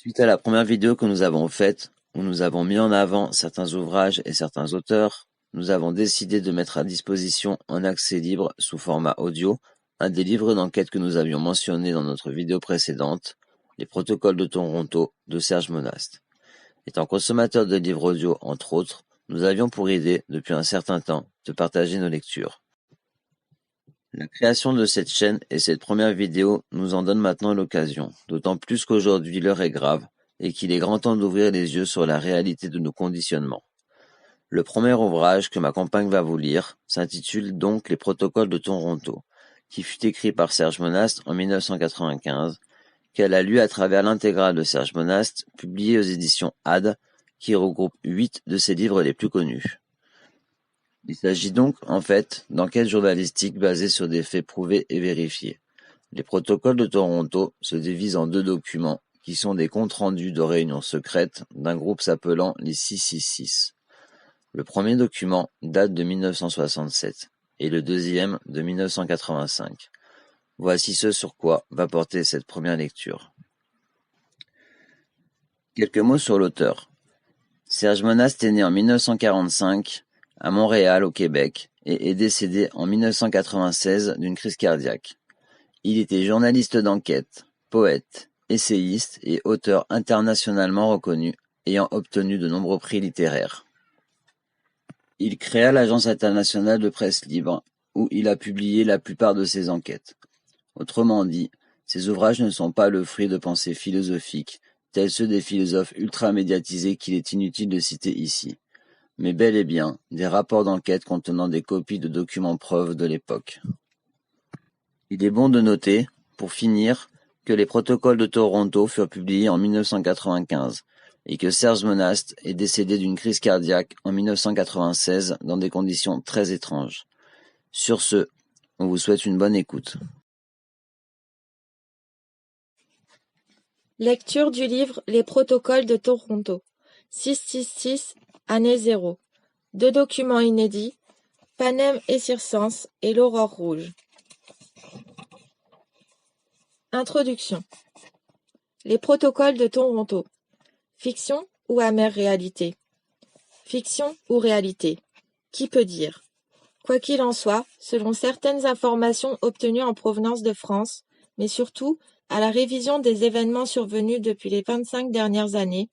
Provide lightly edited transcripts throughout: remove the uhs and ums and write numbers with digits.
Suite à la première vidéo que nous avons faite, où nous avons mis en avant certains ouvrages et certains auteurs, nous avons décidé de mettre à disposition en accès libre sous format audio un des livres d'enquête que nous avions mentionné dans notre vidéo précédente, Les Protocoles de Toronto de Serge Monast. Étant consommateur de livres audio entre autres, nous avions pour idée, depuis un certain temps, de partager nos lectures. La création de cette chaîne et cette première vidéo nous en donne maintenant l'occasion, d'autant plus qu'aujourd'hui l'heure est grave et qu'il est grand temps d'ouvrir les yeux sur la réalité de nos conditionnements. Le premier ouvrage que ma compagne va vous lire s'intitule donc Les Protocoles de Toronto, qui fut écrit par Serge Monast en 1995, qu'elle a lu à travers l'intégrale de Serge Monast, publié aux éditions Had, qui regroupe 8 de ses livres les plus connus. Il s'agit donc, en fait, d'enquêtes journalistiques basées sur des faits prouvés et vérifiés. Les protocoles de Toronto se divisent en 2 documents, qui sont des comptes rendus de réunions secrètes d'un groupe s'appelant les 666. Le premier document date de 1967, et le deuxième de 1985. Voici ce sur quoi va porter cette première lecture. Quelques mots sur l'auteur. Serge Monast est né en 1945, à Montréal, au Québec, et est décédé en 1996 d'une crise cardiaque. Il était journaliste d'enquête, poète, essayiste et auteur internationalement reconnu, ayant obtenu de nombreux prix littéraires. Il créa l'Agence internationale de presse libre, où il a publié la plupart de ses enquêtes. Autrement dit, ses ouvrages ne sont pas le fruit de pensées philosophiques, tels ceux des philosophes ultra-médiatisés qu'il est inutile de citer ici, mais bel et bien des rapports d'enquête contenant des copies de documents preuves de l'époque. Il est bon de noter, pour finir, que les protocoles de Toronto furent publiés en 1995 et que Serge Monast est décédé d'une crise cardiaque en 1996 dans des conditions très étranges. Sur ce, on vous souhaite une bonne écoute. Lecture du livre Les Protocoles de Toronto, 666, année 0. 2 documents inédits, Panem et Circense et l'Aurore rouge. Introduction. Les Protocoles de Toronto. Fiction ou amère réalité? Fiction ou réalité? Qui peut dire? Quoi qu'il en soit, selon certaines informations obtenues en provenance de France, mais surtout à la révision des événements survenus depuis les 25 dernières années,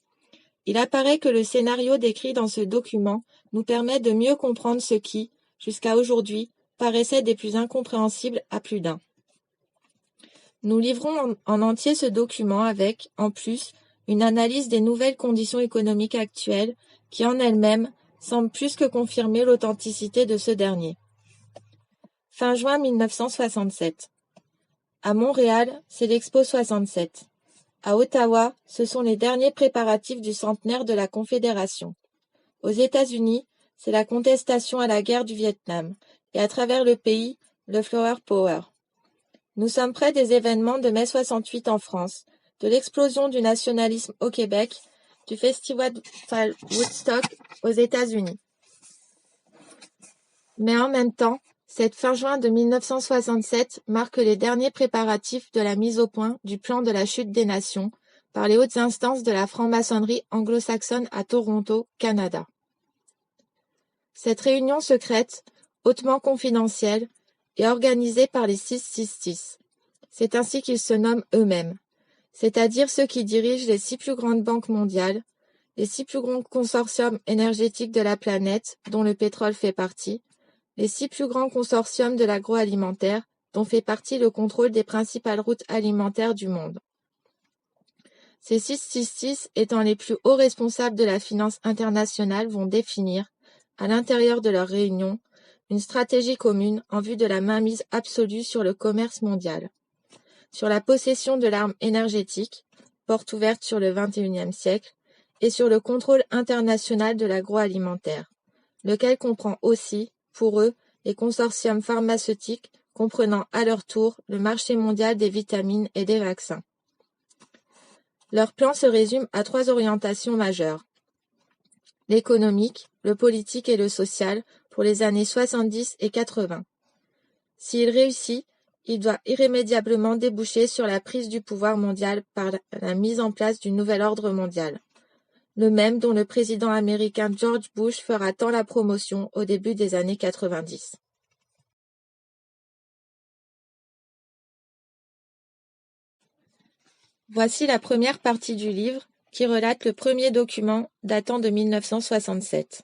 il apparaît que le scénario décrit dans ce document nous permet de mieux comprendre ce qui, jusqu'à aujourd'hui, paraissait des plus incompréhensibles à plus d'un. Nous livrons en entier ce document avec, en plus, une analyse des nouvelles conditions économiques actuelles qui, en elles-mêmes, semblent plus que confirmer l'authenticité de ce dernier. Fin juin 1967. À Montréal, c'est l'Expo 67. À Ottawa, ce sont les derniers préparatifs du centenaire de la Confédération. Aux États-Unis, c'est la contestation à la guerre du Vietnam, et à travers le pays, le Flower Power. Nous sommes près des événements de mai 68 en France, de l'explosion du nationalisme au Québec, du festival Woodstock aux États-Unis. Mais en même temps, cette fin juin de 1967 marque les derniers préparatifs de la mise au point du plan de la chute des nations par les hautes instances de la franc-maçonnerie anglo-saxonne à Toronto, Canada. Cette réunion secrète, hautement confidentielle, est organisée par les 666. C'est ainsi qu'ils se nomment eux-mêmes, c'est-à-dire ceux qui dirigent les 6 plus grandes banques mondiales, les 6 plus grands consortiums énergétiques de la planète, dont le pétrole fait partie, les 6 plus grands consortiums de l'agroalimentaire, dont fait partie le contrôle des principales routes alimentaires du monde. Ces 666 étant les plus hauts responsables de la finance internationale vont définir, à l'intérieur de leur réunion, une stratégie commune en vue de la mainmise absolue sur le commerce mondial, sur la possession de l'arme énergétique, porte ouverte sur le XXIe siècle, et sur le contrôle international de l'agroalimentaire, lequel comprend aussi, pour eux, les consortiums pharmaceutiques comprenant à leur tour le marché mondial des vitamines et des vaccins. Leur plan se résume à 3 orientations majeures. L'économique, le politique et le social pour les années 70 et 80. S'il réussit, il doit irrémédiablement déboucher sur la prise du pouvoir mondial par la mise en place du nouvel ordre mondial, le même dont le président américain George Bush fera tant la promotion au début des années 90. Voici la première partie du livre qui relate le premier document datant de 1967.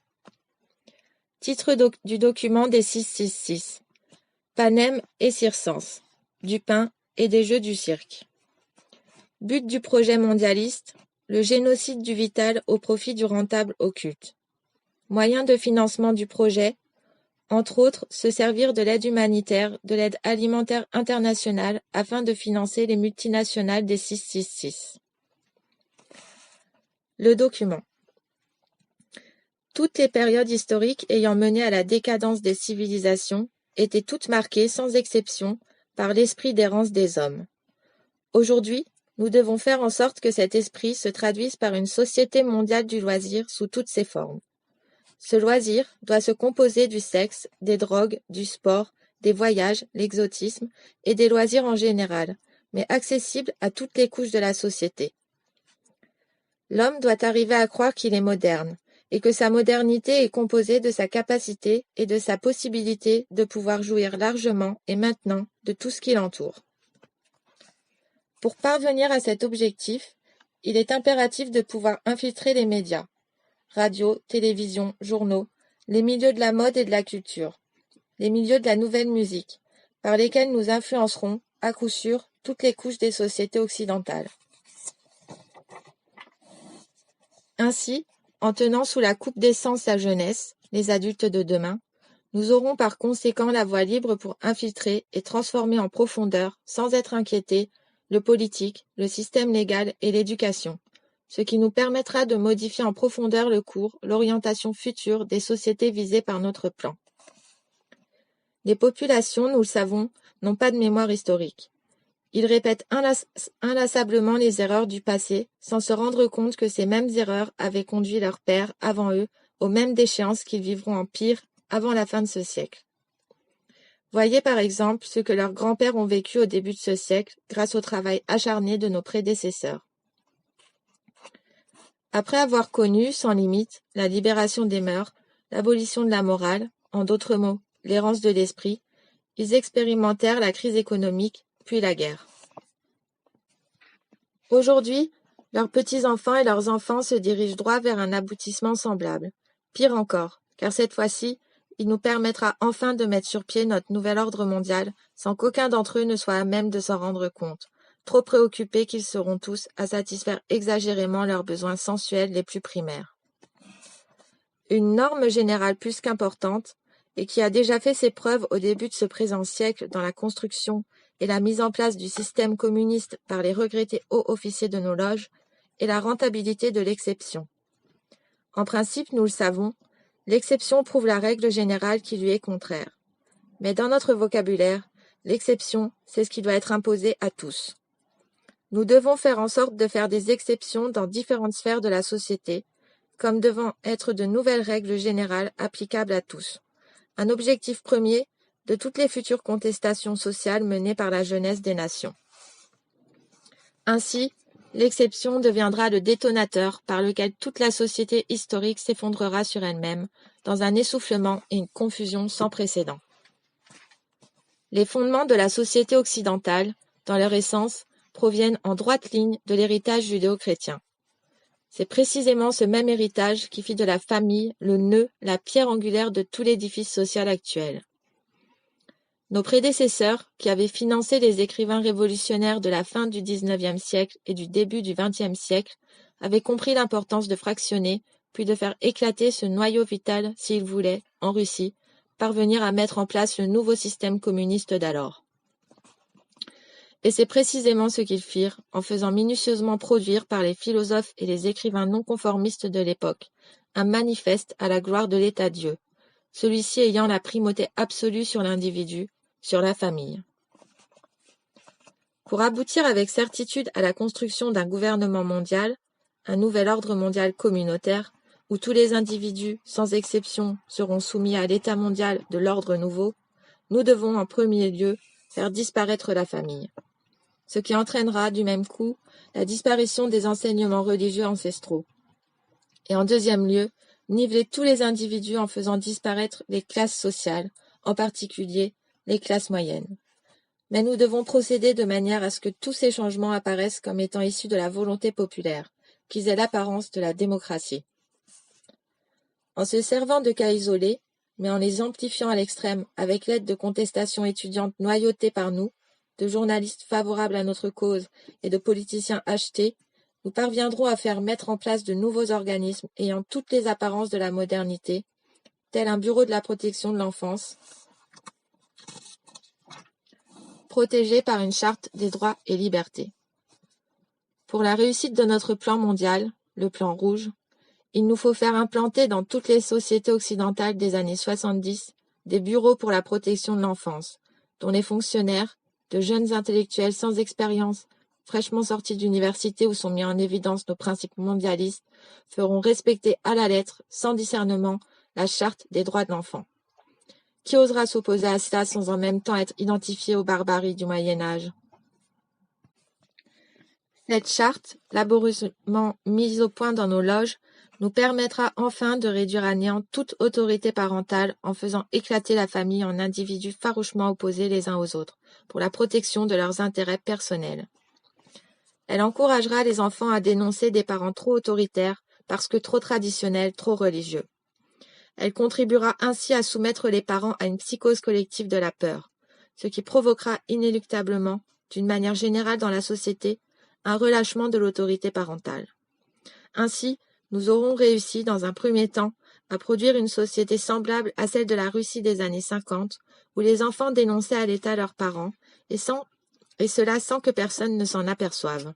Titre du document des 666. Panem et circenses, du pain et des jeux du cirque. But du projet mondialiste, le génocide du vital au profit du rentable occulte. Moyen de financement du projet, entre autres, se servir de l'aide humanitaire, de l'aide alimentaire internationale afin de financer les multinationales des 666. Le document. Toutes les périodes historiques ayant mené à la décadence des civilisations étaient toutes marquées, sans exception, par l'esprit d'errance des hommes. Aujourd'hui, nous devons faire en sorte que cet esprit se traduise par une société mondiale du loisir sous toutes ses formes. Ce loisir doit se composer du sexe, des drogues, du sport, des voyages, l'exotisme et des loisirs en général, mais accessible à toutes les couches de la société. L'homme doit arriver à croire qu'il est moderne, et que sa modernité est composée de sa capacité et de sa possibilité de pouvoir jouir largement et maintenant de tout ce qui l'entoure. Pour parvenir à cet objectif, il est impératif de pouvoir infiltrer les médias, radio, télévision, journaux, les milieux de la mode et de la culture, les milieux de la nouvelle musique, par lesquels nous influencerons, à coup sûr, toutes les couches des sociétés occidentales. Ainsi, en tenant sous la coupe d'essence la jeunesse, les adultes de demain, nous aurons par conséquent la voie libre pour infiltrer et transformer en profondeur, sans être inquiétés, le politique, le système légal et l'éducation, ce qui nous permettra de modifier en profondeur le cours, l'orientation future des sociétés visées par notre plan. Les populations, nous le savons, n'ont pas de mémoire historique. Ils répètent inlassablement les erreurs du passé, sans se rendre compte que ces mêmes erreurs avaient conduit leurs pères, avant eux, aux mêmes déchéances qu'ils vivront en pire avant la fin de ce siècle. Voyez par exemple ce que leurs grands-pères ont vécu au début de ce siècle grâce au travail acharné de nos prédécesseurs. Après avoir connu, sans limite, la libération des mœurs, l'abolition de la morale, en d'autres mots, l'errance de l'esprit, ils expérimentèrent la crise économique, puis la guerre. Aujourd'hui, leurs petits-enfants et leurs enfants se dirigent droit vers un aboutissement semblable. Pire encore, car cette fois-ci, il nous permettra enfin de mettre sur pied notre nouvel ordre mondial sans qu'aucun d'entre eux ne soit à même de s'en rendre compte, trop préoccupés qu'ils seront tous à satisfaire exagérément leurs besoins sensuels les plus primaires. Une norme générale plus qu'importante, et qui a déjà fait ses preuves au début de ce présent siècle dans la construction et la mise en place du système communiste par les regrettés hauts officiers de nos loges, est la rentabilité de l'exception. En principe, nous le savons, l'exception prouve la règle générale qui lui est contraire. Mais dans notre vocabulaire, l'exception, c'est ce qui doit être imposé à tous. Nous devons faire en sorte de faire des exceptions dans différentes sphères de la société, comme devant être de nouvelles règles générales applicables à tous. Un objectif premier de toutes les futures contestations sociales menées par la jeunesse des nations. Ainsi, l'exception deviendra le détonateur par lequel toute la société historique s'effondrera sur elle-même, dans un essoufflement et une confusion sans précédent. Les fondements de la société occidentale, dans leur essence, proviennent en droite ligne de l'héritage judéo-chrétien. C'est précisément ce même héritage qui fit de la famille le nœud, la pierre angulaire de tout l'édifice social actuel. Nos prédécesseurs, qui avaient financé les écrivains révolutionnaires de la fin du XIXe siècle et du début du XXe siècle, avaient compris l'importance de fractionner, puis de faire éclater ce noyau vital s'ils voulaient, en Russie, parvenir à mettre en place le nouveau système communiste d'alors. Et c'est précisément ce qu'ils firent, en faisant minutieusement produire par les philosophes et les écrivains non conformistes de l'époque un manifeste à la gloire de l'État-Dieu, celui-ci ayant la primauté absolue sur l'individu, sur la famille. Pour aboutir avec certitude à la construction d'un gouvernement mondial, un nouvel ordre mondial communautaire, où tous les individus, sans exception, seront soumis à l'état mondial de l'ordre nouveau, nous devons en premier lieu faire disparaître la famille, ce qui entraînera du même coup la disparition des enseignements religieux ancestraux. Et en deuxième lieu, niveler tous les individus en faisant disparaître les classes sociales, en particulier les classes moyennes. Mais nous devons procéder de manière à ce que tous ces changements apparaissent comme étant issus de la volonté populaire, qu'ils aient l'apparence de la démocratie. En se servant de cas isolés, mais en les amplifiant à l'extrême avec l'aide de contestations étudiantes noyautées par nous, de journalistes favorables à notre cause et de politiciens achetés, nous parviendrons à faire mettre en place de nouveaux organismes ayant toutes les apparences de la modernité, tel un bureau de la protection de l'enfance, protégé par une charte des droits et libertés. Pour la réussite de notre plan mondial, le plan rouge, il nous faut faire implanter dans toutes les sociétés occidentales des années 70 des bureaux pour la protection de l'enfance, dont les fonctionnaires, de jeunes intellectuels sans expérience, fraîchement sortis d'université où sont mis en évidence nos principes mondialistes, feront respecter à la lettre, sans discernement, la charte des droits de l'enfant. Qui osera s'opposer à cela sans en même temps être identifié aux barbaries du Moyen-Âge ? Cette charte, laborieusement mise au point dans nos loges, nous permettra enfin de réduire à néant toute autorité parentale en faisant éclater la famille en individus farouchement opposés les uns aux autres, pour la protection de leurs intérêts personnels. Elle encouragera les enfants à dénoncer des parents trop autoritaires parce que trop traditionnels, trop religieux. Elle contribuera ainsi à soumettre les parents à une psychose collective de la peur, ce qui provoquera inéluctablement, d'une manière générale dans la société, un relâchement de l'autorité parentale. Ainsi, nous aurons réussi, dans un premier temps, à produire une société semblable à celle de la Russie des années 50, où les enfants dénonçaient à l'État leurs parents, et cela sans que personne ne s'en aperçoive.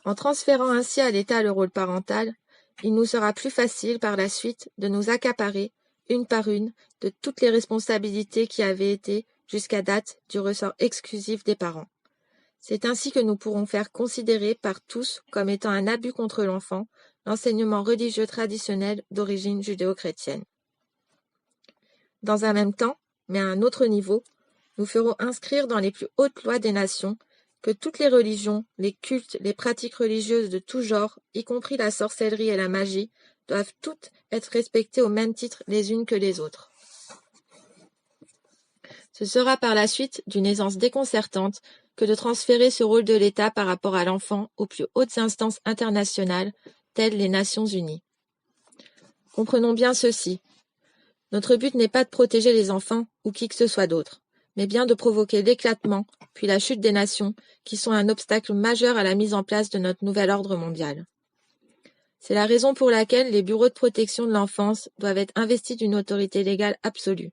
En transférant ainsi à l'État le rôle parental, il nous sera plus facile par la suite de nous accaparer, une par une, de toutes les responsabilités qui avaient été, jusqu'à date, du ressort exclusif des parents. C'est ainsi que nous pourrons faire considérer par tous comme étant un abus contre l'enfant l'enseignement religieux traditionnel d'origine judéo-chrétienne. Dans un même temps, mais à un autre niveau, nous ferons inscrire dans les plus hautes lois des nations que toutes les religions, les cultes, les pratiques religieuses de tout genre, y compris la sorcellerie et la magie, doivent toutes être respectées au même titre les unes que les autres. Ce sera par la suite d'une aisance déconcertante que de transférer ce rôle de l'État par rapport à l'enfant aux plus hautes instances internationales, telles les Nations Unies. Comprenons bien ceci. Notre but n'est pas de protéger les enfants ou qui que ce soit d'autre, mais bien de provoquer l'éclatement, puis la chute des nations, qui sont un obstacle majeur à la mise en place de notre nouvel ordre mondial. C'est la raison pour laquelle les bureaux de protection de l'enfance doivent être investis d'une autorité légale absolue.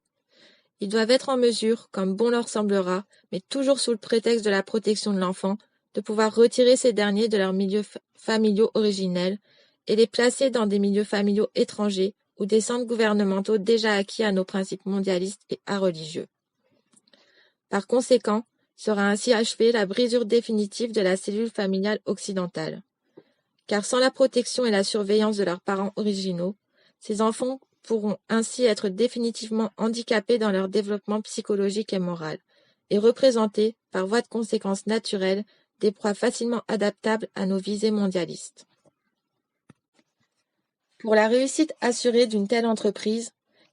Ils doivent être en mesure, comme bon leur semblera, mais toujours sous le prétexte de la protection de l'enfant, de pouvoir retirer ces derniers de leurs milieux familiaux originels et les placer dans des milieux familiaux étrangers ou des centres gouvernementaux déjà acquis à nos principes mondialistes et religieux. Par conséquent, sera ainsi achevée la brisure définitive de la cellule familiale occidentale. Car sans la protection et la surveillance de leurs parents originaux, ces enfants pourront ainsi être définitivement handicapés dans leur développement psychologique et moral, et représenter, par voie de conséquence naturelle, des proies facilement adaptables à nos visées mondialistes. Pour la réussite assurée d'une telle entreprise,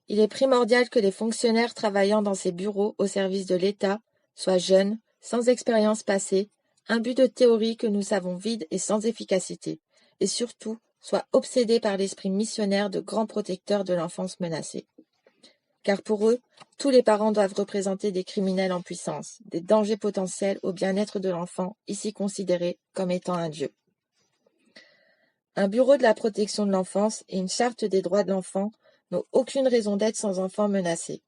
il est primordial que les fonctionnaires travaillant dans ces bureaux au service de l'État soient jeunes, sans expérience passée, imbus de théories que nous savons vides et sans efficacité, et surtout soient obsédés par l'esprit missionnaire de grands protecteurs de l'enfance menacée. Car pour eux, tous les parents doivent représenter des criminels en puissance, des dangers potentiels au bien-être de l'enfant, ici considéré comme étant un dieu. Un bureau de la protection de l'enfance et une charte des droits de l'enfant n'ont aucune raison d'être sans enfants menacés.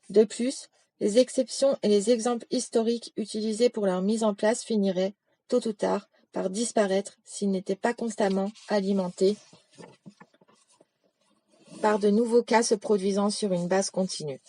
De plus, les exceptions et les exemples historiques utilisés pour leur mise en place finiraient, tôt ou tard, par disparaître s'ils n'étaient pas constamment alimentés par de nouveaux cas se produisant sur une base continue.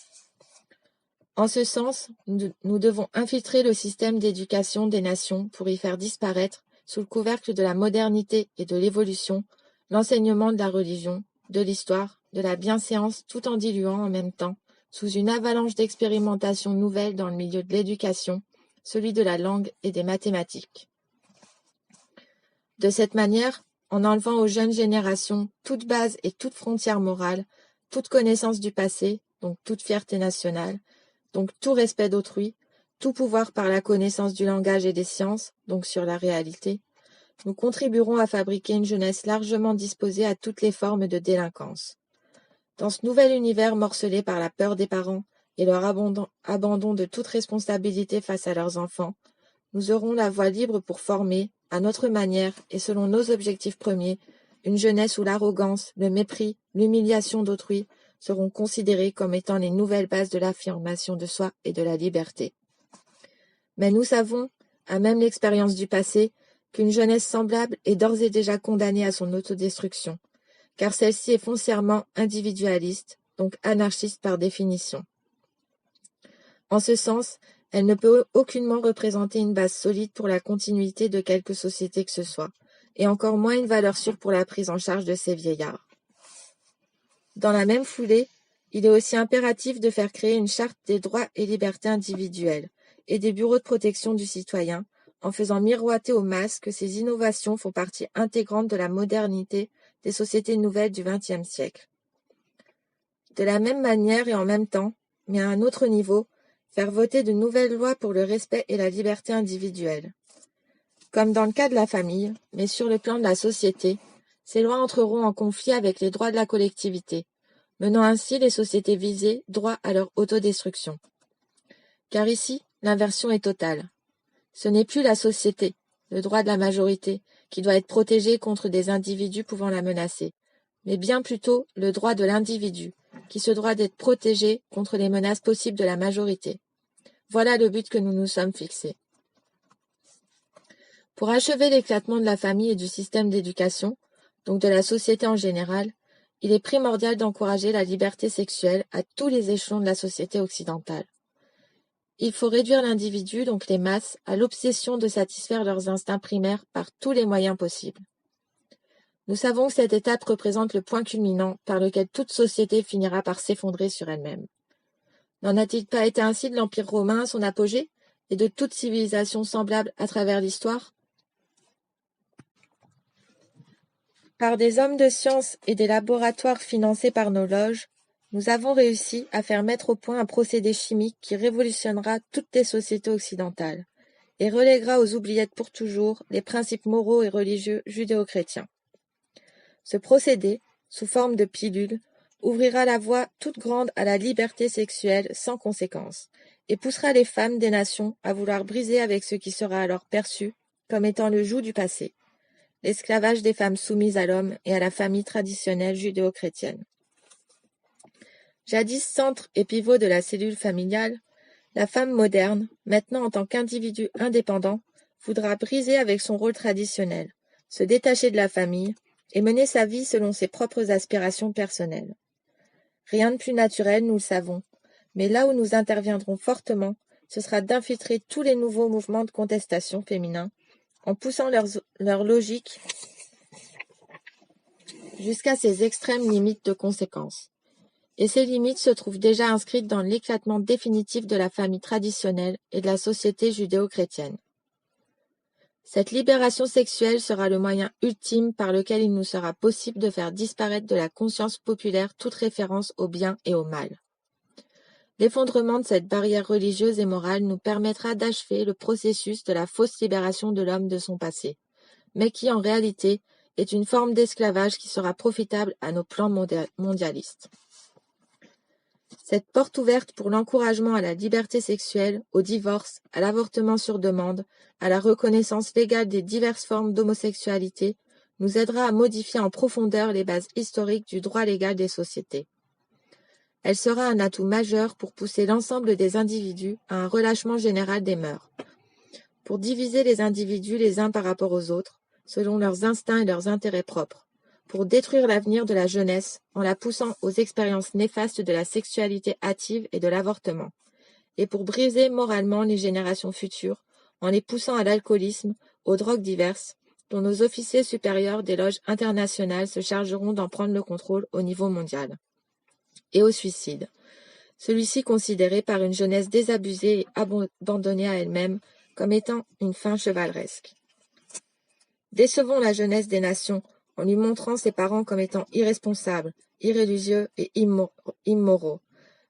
En ce sens, nous devons infiltrer le système d'éducation des nations pour y faire disparaître, sous le couvercle de la modernité et de l'évolution, l'enseignement de la religion, de l'histoire, de la bienséance, tout en diluant en même temps, sous une avalanche d'expérimentations nouvelles dans le milieu de l'éducation, celui de la langue et des mathématiques. De cette manière, en enlevant aux jeunes générations toute base et toute frontière morale, toute connaissance du passé, donc toute fierté nationale, donc tout respect d'autrui, tout pouvoir par la connaissance du langage et des sciences, donc sur la réalité, nous contribuerons à fabriquer une jeunesse largement disposée à toutes les formes de délinquance. Dans ce nouvel univers morcelé par la peur des parents et leur abandon de toute responsabilité face à leurs enfants, nous aurons la voie libre pour former, à notre manière et selon nos objectifs premiers, une jeunesse où l'arrogance, le mépris, l'humiliation d'autrui seront considérés comme étant les nouvelles bases de l'affirmation de soi et de la liberté. Mais nous savons, à même l'expérience du passé, qu'une jeunesse semblable est d'ores et déjà condamnée à son autodestruction, car celle-ci est foncièrement individualiste, donc anarchiste par définition. En ce sens, elle ne peut aucunement représenter une base solide pour la continuité de quelque société que ce soit, et encore moins une valeur sûre pour la prise en charge de ces vieillards. Dans la même foulée, il est aussi impératif de faire créer une charte des droits et libertés individuelles et des bureaux de protection du citoyen, en faisant miroiter aux masses que ces innovations font partie intégrante de la modernité des sociétés nouvelles du XXe siècle. De la même manière et en même temps, mais à un autre niveau, faire voter de nouvelles lois pour le respect et la liberté individuelle. Comme dans le cas de la famille, mais sur le plan de la société, ces lois entreront en conflit avec les droits de la collectivité, menant ainsi les sociétés visées droit à leur autodestruction. Car ici, l'inversion est totale. Ce n'est plus la société, le droit de la majorité, qui doit être protégé contre des individus pouvant la menacer, mais bien plutôt le droit de l'individu, qui se doit d'être protégé contre les menaces possibles de la majorité. Voilà le but que nous nous sommes fixés. Pour achever l'éclatement de la famille et du système d'éducation, donc de la société en général, il est primordial d'encourager la liberté sexuelle à tous les échelons de la société occidentale. Il faut réduire l'individu, donc les masses, à l'obsession de satisfaire leurs instincts primaires par tous les moyens possibles. Nous savons que cette étape représente le point culminant par lequel toute société finira par s'effondrer sur elle-même. N'en a-t-il pas été ainsi de l'Empire romain à son apogée et de toute civilisation semblable à travers l'histoire ? Par des hommes de science et des laboratoires financés par nos loges, nous avons réussi à faire mettre au point un procédé chimique qui révolutionnera toutes les sociétés occidentales et reléguera aux oubliettes pour toujours les principes moraux et religieux judéo-chrétiens. Ce procédé, sous forme de pilules, ouvrira la voie toute grande à la liberté sexuelle sans conséquence et poussera les femmes des nations à vouloir briser avec ce qui sera alors perçu comme étant le joug du passé, l'esclavage des femmes soumises à l'homme et à la famille traditionnelle judéo-chrétienne. Jadis centre et pivot de la cellule familiale, la femme moderne, maintenant en tant qu'individu indépendant, voudra briser avec son rôle traditionnel, se détacher de la famille et mener sa vie selon ses propres aspirations personnelles. Rien de plus naturel, nous le savons, mais là où nous interviendrons fortement, ce sera d'infiltrer tous les nouveaux mouvements de contestation féminins en poussant leur logique jusqu'à ses extrêmes limites de conséquences. Et ces limites se trouvent déjà inscrites dans l'éclatement définitif de la famille traditionnelle et de la société judéo-chrétienne. Cette libération sexuelle sera le moyen ultime par lequel il nous sera possible de faire disparaître de la conscience populaire toute référence au bien et au mal. L'effondrement de cette barrière religieuse et morale nous permettra d'achever le processus de la fausse libération de l'homme de son passé, mais qui en réalité est une forme d'esclavage qui sera profitable à nos plans mondialistes. Cette porte ouverte pour l'encouragement à la liberté sexuelle, au divorce, à l'avortement sur demande, à la reconnaissance légale des diverses formes d'homosexualité, nous aidera à modifier en profondeur les bases historiques du droit légal des sociétés. Elle sera un atout majeur pour pousser l'ensemble des individus à un relâchement général des mœurs, pour diviser les individus les uns par rapport aux autres, selon leurs instincts et leurs intérêts propres, pour détruire l'avenir de la jeunesse en la poussant aux expériences néfastes de la sexualité hâtive et de l'avortement, et pour briser moralement les générations futures en les poussant à l'alcoolisme, aux drogues diverses, dont nos officiers supérieurs des loges internationales se chargeront d'en prendre le contrôle au niveau mondial, et au suicide, celui-ci considéré par une jeunesse désabusée et abandonnée à elle-même comme étant une fin chevaleresque. Décevons la jeunesse des nations en lui montrant ses parents comme étant irresponsables, irréligieux et immoraux,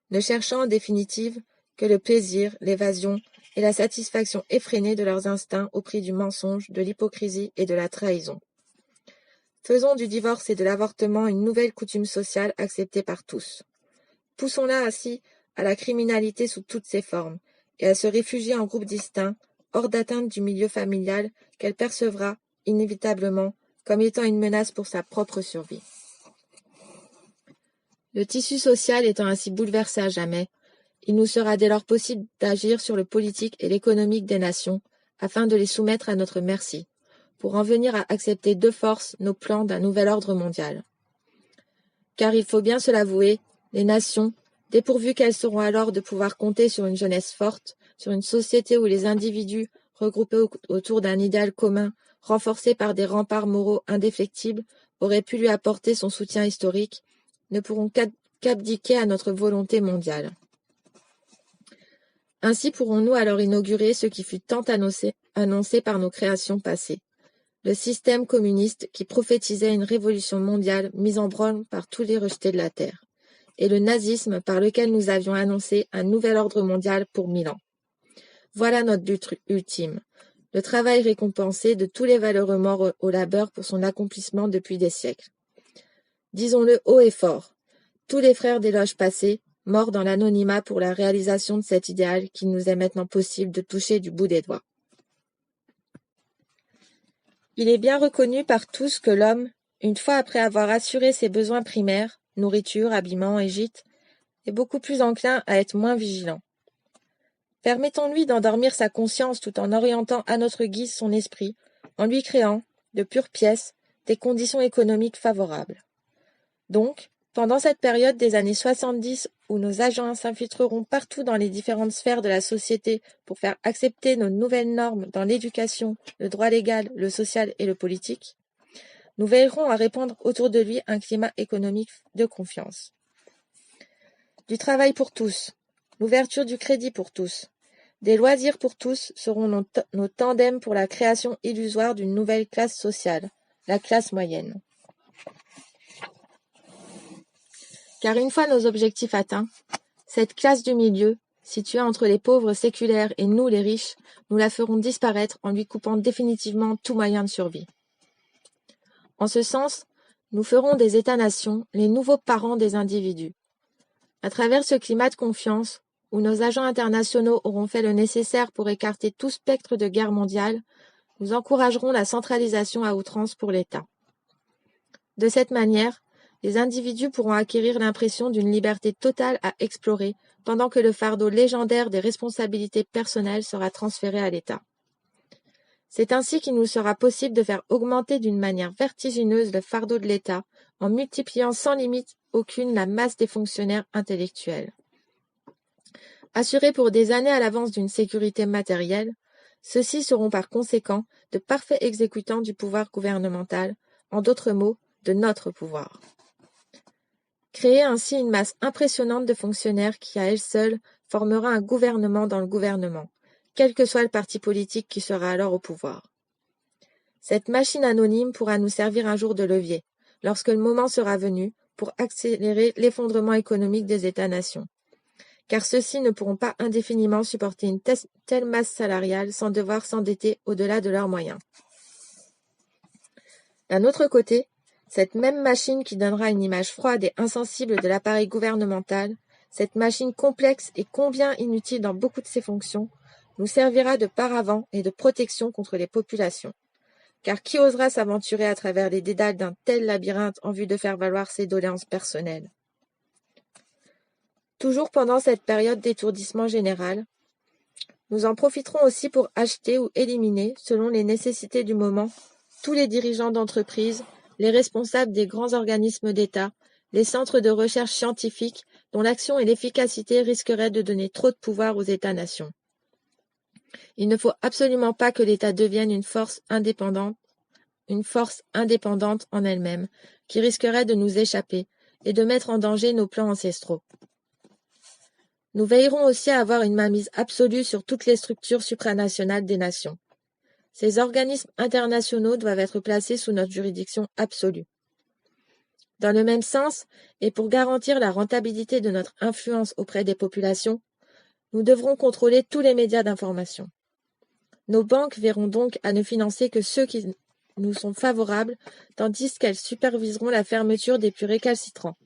ne cherchant en définitive que le plaisir, l'évasion et la satisfaction effrénée de leurs instincts au prix du mensonge, de l'hypocrisie et de la trahison. Faisons du divorce et de l'avortement une nouvelle coutume sociale acceptée par tous. Poussons-la ainsi à la criminalité sous toutes ses formes et à se réfugier en groupes distincts, hors d'atteinte du milieu familial qu'elle percevra, inévitablement, comme étant une menace pour sa propre survie. Le tissu social étant ainsi bouleversé à jamais, il nous sera dès lors possible d'agir sur le politique et l'économique des nations afin de les soumettre à notre merci, pour en venir à accepter de force nos plans d'un nouvel ordre mondial. Car il faut bien se l'avouer, les nations, dépourvues qu'elles seront alors de pouvoir compter sur une jeunesse forte, sur une société où les individus, regroupés autour d'un idéal commun, renforcés par des remparts moraux indéfectibles, auraient pu lui apporter son soutien historique, ne pourront qu'abdiquer à notre volonté mondiale. Ainsi pourrons-nous alors inaugurer ce qui fut tant annoncé par nos créations passées, le système communiste qui prophétisait une révolution mondiale mise en branle par tous les rejetés de la Terre, et le nazisme par lequel nous avions annoncé un nouvel ordre mondial pour 1000 ans. Voilà notre but ultime, le travail récompensé de tous les valeureux morts au labeur pour son accomplissement depuis des siècles. Disons-le haut et fort, tous les frères des loges passées, morts dans l'anonymat pour la réalisation de cet idéal qu'il nous est maintenant possible de toucher du bout des doigts. Il est bien reconnu par tous que l'homme, une fois après avoir assuré ses besoins primaires, nourriture, habillement et gîte, est beaucoup plus enclin à être moins vigilant. Permettons-lui d'endormir sa conscience tout en orientant à notre guise son esprit, en lui créant, de pure pièce, des conditions économiques favorables. Donc, pendant cette période des années 70 où nos agents s'infiltreront partout dans les différentes sphères de la société pour faire accepter nos nouvelles normes dans l'éducation, le droit légal, le social et le politique, nous veillerons à répandre autour de lui un climat économique de confiance. Du travail pour tous, l'ouverture du crédit pour tous, des loisirs pour tous seront nos tandems pour la création illusoire d'une nouvelle classe sociale, la classe moyenne. Car une fois nos objectifs atteints, cette classe du milieu, située entre les pauvres séculaires et nous les riches, nous la ferons disparaître en lui coupant définitivement tout moyen de survie. En ce sens, nous ferons des États-nations les nouveaux parents des individus. À travers ce climat de confiance, où nos agents internationaux auront fait le nécessaire pour écarter tout spectre de guerre mondiale, nous encouragerons la centralisation à outrance pour l'État. De cette manière, les individus pourront acquérir l'impression d'une liberté totale à explorer, pendant que le fardeau légendaire des responsabilités personnelles sera transféré à l'État. C'est ainsi qu'il nous sera possible de faire augmenter d'une manière vertigineuse le fardeau de l'État, en multipliant sans limite aucune la masse des fonctionnaires intellectuels. Assurés pour des années à l'avance d'une sécurité matérielle, ceux-ci seront par conséquent de parfaits exécutants du pouvoir gouvernemental, en d'autres mots, de notre pouvoir. Créer ainsi une masse impressionnante de fonctionnaires qui, à elle seule, formera un gouvernement dans le gouvernement, quel que soit le parti politique qui sera alors au pouvoir. Cette machine anonyme pourra nous servir un jour de levier, lorsque le moment sera venu, pour accélérer l'effondrement économique des États-nations. Car ceux-ci ne pourront pas indéfiniment supporter une telle masse salariale sans devoir s'endetter au-delà de leurs moyens. D'un autre côté, cette même machine qui donnera une image froide et insensible de l'appareil gouvernemental, cette machine complexe et combien inutile dans beaucoup de ses fonctions, nous servira de paravent et de protection contre les populations. Car qui osera s'aventurer à travers les dédales d'un tel labyrinthe en vue de faire valoir ses doléances personnelles? Toujours pendant cette période d'étourdissement général, nous en profiterons aussi pour acheter ou éliminer, selon les nécessités du moment, tous les dirigeants d'entreprises, les responsables des grands organismes d'État, les centres de recherche scientifique dont l'action et l'efficacité risqueraient de donner trop de pouvoir aux États-nations. Il ne faut absolument pas que l'État devienne une force indépendante en elle-même, qui risquerait de nous échapper et de mettre en danger nos plans ancestraux. Nous veillerons aussi à avoir une mainmise absolue sur toutes les structures supranationales des nations. Ces organismes internationaux doivent être placés sous notre juridiction absolue. Dans le même sens, et pour garantir la rentabilité de notre influence auprès des populations, nous devrons contrôler tous les médias d'information. Nos banques verront donc à ne financer que ceux qui nous sont favorables, tandis qu'elles superviseront la fermeture des plus récalcitrants.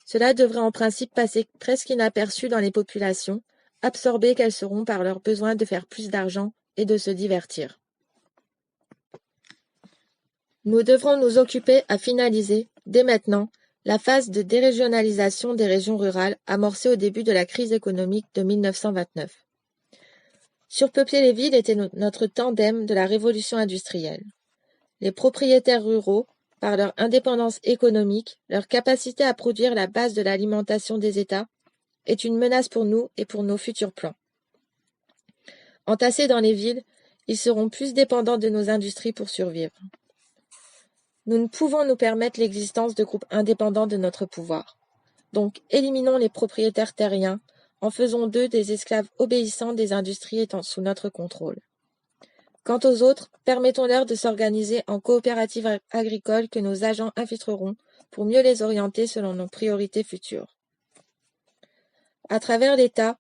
Cela devrait en principe passer presque inaperçu dans les populations, absorbées qu'elles seront par leur besoin de faire plus d'argent et de se divertir. Nous devrons nous occuper à finaliser, dès maintenant, la phase de dérégionalisation des régions rurales amorcée au début de la crise économique de 1929. Surpeupler les villes était notre tandem de la révolution industrielle. Les propriétaires ruraux, par leur indépendance économique, leur capacité à produire la base de l'alimentation des États, est une menace pour nous et pour nos futurs plans. Entassés dans les villes, ils seront plus dépendants de nos industries pour survivre. Nous ne pouvons nous permettre l'existence de groupes indépendants de notre pouvoir. Donc, éliminons les propriétaires terriens en faisant d'eux des esclaves obéissants des industries étant sous notre contrôle. Quant aux autres, permettons-leur de s'organiser en coopératives agricoles que nos agents infiltreront pour mieux les orienter selon nos priorités futures. À travers l'État,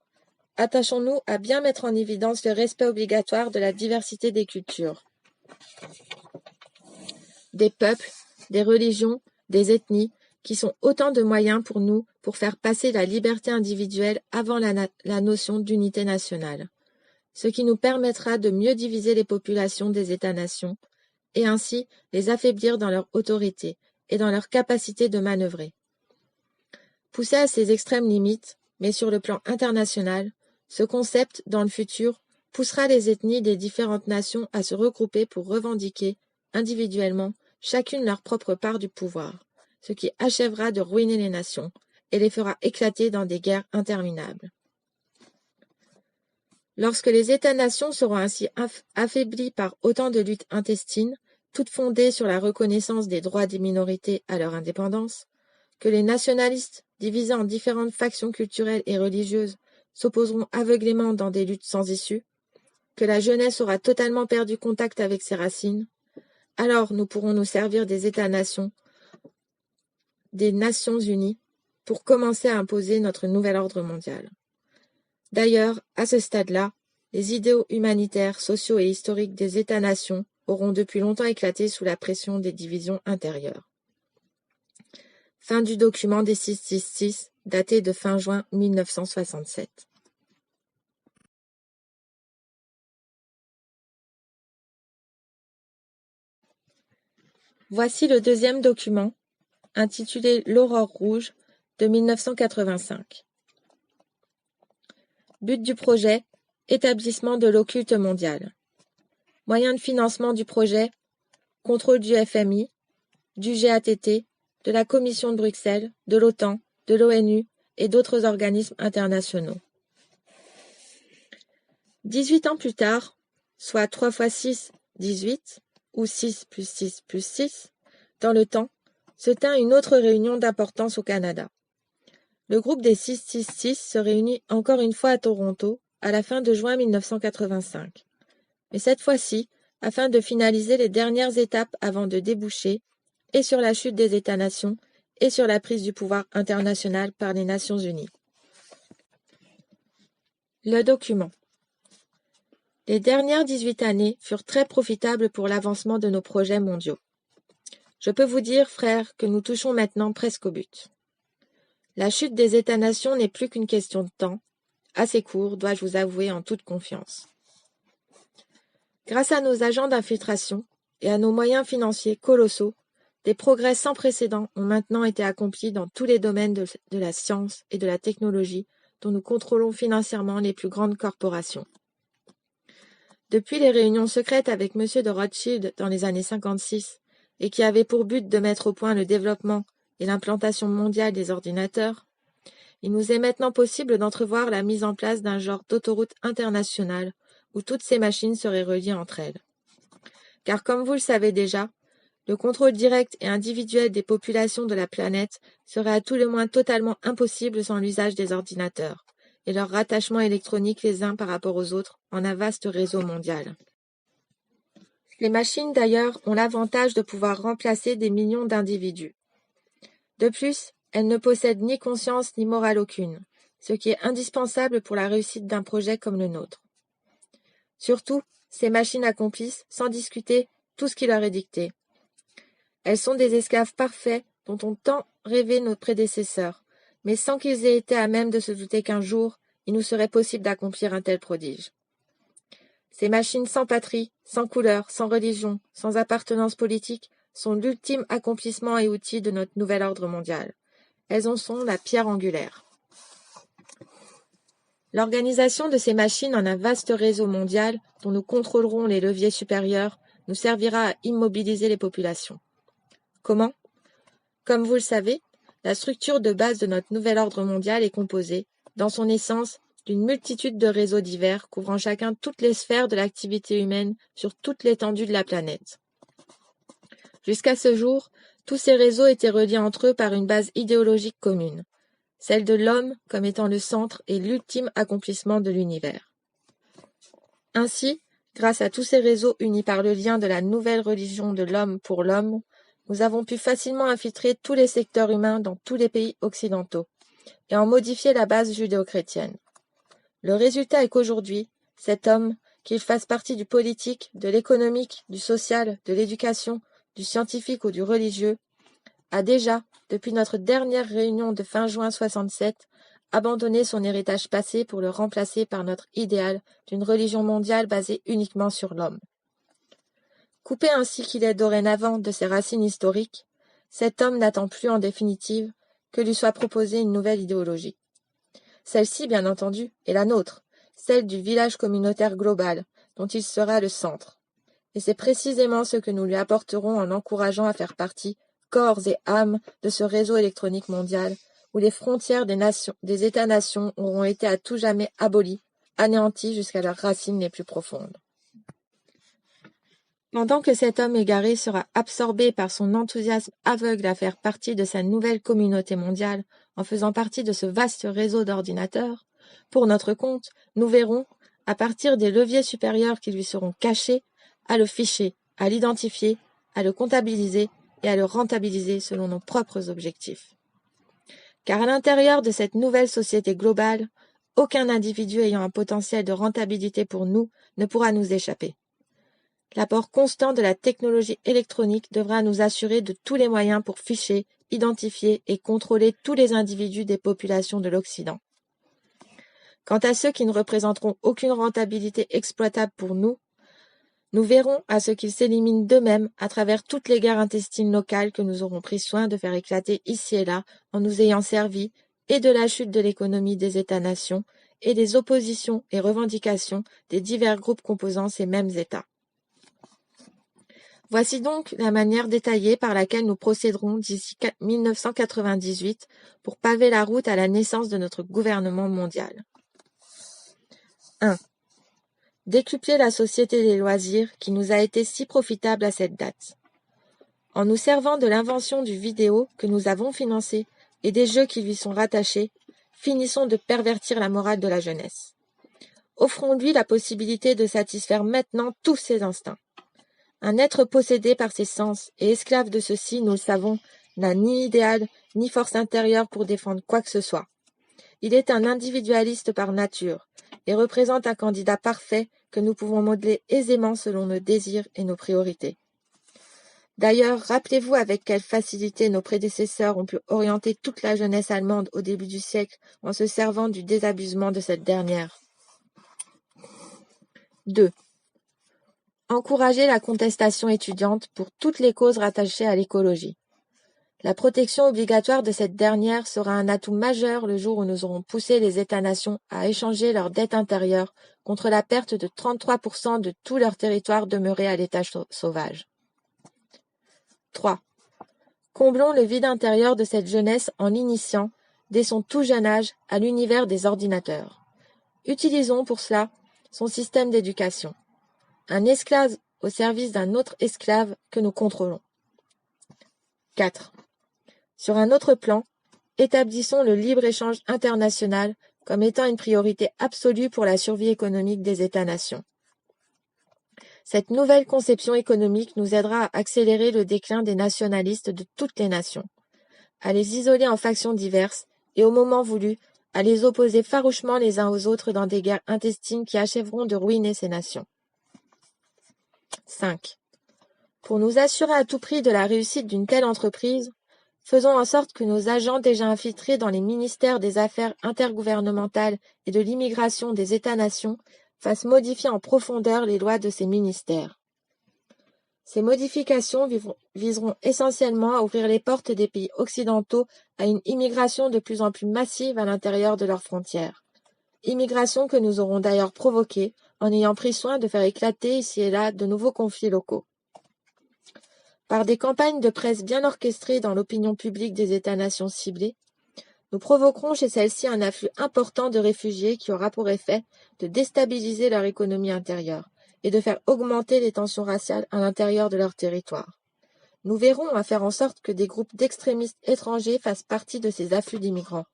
attachons-nous à bien mettre en évidence le respect obligatoire de la diversité des cultures, des peuples, des religions, des ethnies, qui sont autant de moyens pour nous pour faire passer la liberté individuelle avant la notion d'unité nationale, ce qui nous permettra de mieux diviser les populations des États-nations et ainsi les affaiblir dans leur autorité et dans leur capacité de manœuvrer. Poussé à ses extrêmes limites, mais sur le plan international, ce concept, dans le futur, poussera les ethnies des différentes nations à se regrouper pour revendiquer, individuellement, chacune leur propre part du pouvoir, ce qui achèvera de ruiner les nations et les fera éclater dans des guerres interminables. Lorsque les États-nations seront ainsi affaiblis par autant de luttes intestines, toutes fondées sur la reconnaissance des droits des minorités à leur indépendance, que les nationalistes, divisés en différentes factions culturelles et religieuses, s'opposeront aveuglément dans des luttes sans issue, que la jeunesse aura totalement perdu contact avec ses racines, alors nous pourrons nous servir des États-nations, des Nations unies, pour commencer à imposer notre nouvel ordre mondial. D'ailleurs, à ce stade-là, les idéaux humanitaires, sociaux et historiques des États-nations auront depuis longtemps éclaté sous la pression des divisions intérieures. Fin du document des 666, daté de fin juin 1967. Voici le deuxième document, intitulé L'Aurore rouge, de 1985. But du projet, établissement de l'occulte mondial. Moyens de financement du projet, contrôle du FMI, du GATT, de la Commission de Bruxelles, de l'OTAN, de l'ONU et d'autres organismes internationaux. 18 ans plus tard, soit 3 x 6, 18, ou 6 plus 6 plus 6, dans le temps, se tint une autre réunion d'importance au Canada. Le groupe des 666 se réunit encore une fois à Toronto à la fin de juin 1985. Mais cette fois-ci, afin de finaliser les dernières étapes avant de déboucher, et sur la chute des États-nations, et sur la prise du pouvoir international par les Nations unies. Le document. Les dernières 18 années furent très profitables pour l'avancement de nos projets mondiaux. Je peux vous dire, frères, que nous touchons maintenant presque au but. La chute des États-nations n'est plus qu'une question de temps, assez court, dois-je vous avouer en toute confiance. Grâce à nos agents d'infiltration et à nos moyens financiers colossaux, des progrès sans précédent ont maintenant été accomplis dans tous les domaines de la science et de la technologie dont nous contrôlons financièrement les plus grandes corporations. Depuis les réunions secrètes avec M. de Rothschild dans les années 56, et qui avaient pour but de mettre au point le développement et l'implantation mondiale des ordinateurs, il nous est maintenant possible d'entrevoir la mise en place d'un genre d'autoroute internationale où toutes ces machines seraient reliées entre elles. Car comme vous le savez déjà, le contrôle direct et individuel des populations de la planète serait à tout le moins totalement impossible sans l'usage des ordinateurs, et leur rattachement électronique les uns par rapport aux autres en un vaste réseau mondial. Les machines d'ailleurs ont l'avantage de pouvoir remplacer des millions d'individus. De plus, elles ne possèdent ni conscience ni morale aucune, ce qui est indispensable pour la réussite d'un projet comme le nôtre. Surtout, ces machines accomplissent, sans discuter, tout ce qui leur est dicté. Elles sont des esclaves parfaits dont ont tant rêvé nos prédécesseurs, mais sans qu'ils aient été à même de se douter qu'un jour, il nous serait possible d'accomplir un tel prodige. Ces machines sans patrie, sans couleur, sans religion, sans appartenance politique, sont l'ultime accomplissement et outil de notre nouvel ordre mondial. Elles en sont la pierre angulaire. L'organisation de ces machines en un vaste réseau mondial, dont nous contrôlerons les leviers supérieurs, nous servira à immobiliser les populations. Comment ? Comme vous le savez, la structure de base de notre nouvel ordre mondial est composée, dans son essence, d'une multitude de réseaux divers couvrant chacun toutes les sphères de l'activité humaine sur toute l'étendue de la planète. Jusqu'à ce jour, tous ces réseaux étaient reliés entre eux par une base idéologique commune, celle de l'homme comme étant le centre et l'ultime accomplissement de l'univers. Ainsi, grâce à tous ces réseaux unis par le lien de la nouvelle religion de l'homme pour l'homme, nous avons pu facilement infiltrer tous les secteurs humains dans tous les pays occidentaux et en modifier la base judéo-chrétienne. Le résultat est qu'aujourd'hui, cet homme, qu'il fasse partie du politique, de l'économique, du social, de l'éducation, du scientifique ou du religieux, a déjà, depuis notre dernière réunion de fin juin 67, abandonné son héritage passé pour le remplacer par notre idéal d'une religion mondiale basée uniquement sur l'homme. Coupé ainsi qu'il est dorénavant de ses racines historiques, cet homme n'attend plus en définitive que lui soit proposée une nouvelle idéologie. Celle-ci, bien entendu, est la nôtre, celle du village communautaire global, dont il sera le centre. Et c'est précisément ce que nous lui apporterons en l'encourageant à faire partie, corps et âme, de ce réseau électronique mondial, où les frontières des États-nations auront été à tout jamais abolies, anéanties jusqu'à leurs racines les plus profondes. Pendant que cet homme égaré sera absorbé par son enthousiasme aveugle à faire partie de sa nouvelle communauté mondiale, en faisant partie de ce vaste réseau d'ordinateurs, pour notre compte, nous verrons, à partir des leviers supérieurs qui lui seront cachés, à le ficher, à l'identifier, à le comptabiliser et à le rentabiliser selon nos propres objectifs. Car à l'intérieur de cette nouvelle société globale, aucun individu ayant un potentiel de rentabilité pour nous ne pourra nous échapper. L'apport constant de la technologie électronique devra nous assurer de tous les moyens pour ficher, identifier et contrôler tous les individus des populations de l'Occident. Quant à ceux qui ne représenteront aucune rentabilité exploitable pour nous, nous verrons à ce qu'ils s'éliminent d'eux-mêmes à travers toutes les guerres intestines locales que nous aurons pris soin de faire éclater ici et là en nous ayant servi et de la chute de l'économie des États-nations et des oppositions et revendications des divers groupes composant ces mêmes États. Voici donc la manière détaillée par laquelle nous procéderons d'ici 1998 pour paver la route à la naissance de notre gouvernement mondial. 1. Décupler la société des loisirs qui nous a été si profitable à cette date. En nous servant de l'invention du vidéo que nous avons financé et des jeux qui lui sont rattachés, finissons de pervertir la morale de la jeunesse. Offrons-lui la possibilité de satisfaire maintenant tous ses instincts. Un être possédé par ses sens et esclave de ceux-ci, nous le savons, n'a ni idéal ni force intérieure pour défendre quoi que ce soit. Il est un individualiste par nature et représente un candidat parfait que nous pouvons modeler aisément selon nos désirs et nos priorités. D'ailleurs, rappelez-vous avec quelle facilité nos prédécesseurs ont pu orienter toute la jeunesse allemande au début du siècle en se servant du désabusement de cette dernière. 2. Encourager la contestation étudiante pour toutes les causes rattachées à l'écologie. La protection obligatoire de cette dernière sera un atout majeur le jour où nous aurons poussé les États-nations à échanger leur dette intérieure contre la perte de 33% de tout leur territoire demeuré à l'état sauvage. 3. Comblons le vide intérieur de cette jeunesse en l'initiant, dès son tout jeune âge, à l'univers des ordinateurs. Utilisons pour cela son système d'éducation. Un esclave au service d'un autre esclave que nous contrôlons. 4. Sur un autre plan, établissons le libre-échange international comme étant une priorité absolue pour la survie économique des États-nations. Cette nouvelle conception économique nous aidera à accélérer le déclin des nationalistes de toutes les nations, à les isoler en factions diverses et, au moment voulu, à les opposer farouchement les uns aux autres dans des guerres intestines qui achèveront de ruiner ces nations. 5. Pour nous assurer à tout prix de la réussite d'une telle entreprise, faisons en sorte que nos agents déjà infiltrés dans les ministères des Affaires intergouvernementales et de l'immigration des États-nations fassent modifier en profondeur les lois de ces ministères. Ces modifications viseront essentiellement à ouvrir les portes des pays occidentaux à une immigration de plus en plus massive à l'intérieur de leurs frontières. Immigration que nous aurons d'ailleurs provoquée en ayant pris soin de faire éclater ici et là de nouveaux conflits locaux. Par des campagnes de presse bien orchestrées dans l'opinion publique des États-nations ciblés, nous provoquerons chez celles-ci un afflux important de réfugiés qui aura pour effet de déstabiliser leur économie intérieure et de faire augmenter les tensions raciales à l'intérieur de leur territoire. Nous verrons à faire en sorte que des groupes d'extrémistes étrangers fassent partie de ces afflux d'immigrants,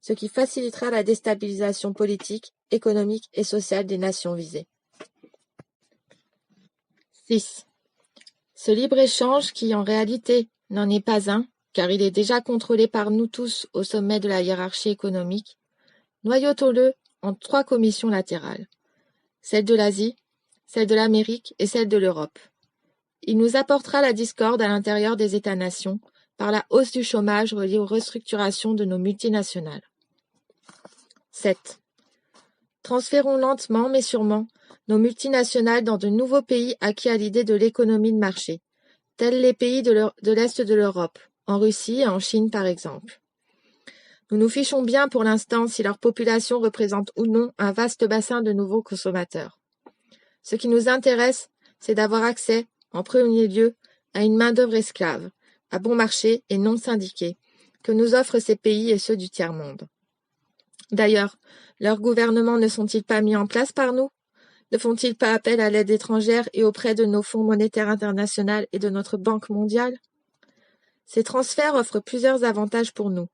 ce qui facilitera la déstabilisation politique, économique et sociale des nations visées. 6. Ce libre-échange qui, en réalité, n'en est pas un, car il est déjà contrôlé par nous tous au sommet de la hiérarchie économique, noyautons-le en 3 commissions latérales, celle de l'Asie, celle de l'Amérique et celle de l'Europe. Il nous apportera la discorde à l'intérieur des États-nations par la hausse du chômage reliée aux restructurations de nos multinationales. 7. Transférons lentement mais sûrement nos multinationales dans de nouveaux pays acquis à l'idée de l'économie de marché, tels les pays de l'Est de l'Europe, en Russie et en Chine par exemple. Nous nous fichons bien pour l'instant si leur population représente ou non un vaste bassin de nouveaux consommateurs. Ce qui nous intéresse, c'est d'avoir accès, en premier lieu, à une main-d'œuvre esclave, à bon marché et non syndiquée, que nous offrent ces pays et ceux du tiers-monde. D'ailleurs, leurs gouvernements ne sont-ils pas mis en place par nous? Ne font-ils pas appel à l'aide étrangère et auprès de nos fonds monétaires internationaux et de notre Banque mondiale? Ces transferts offrent plusieurs avantages pour nous.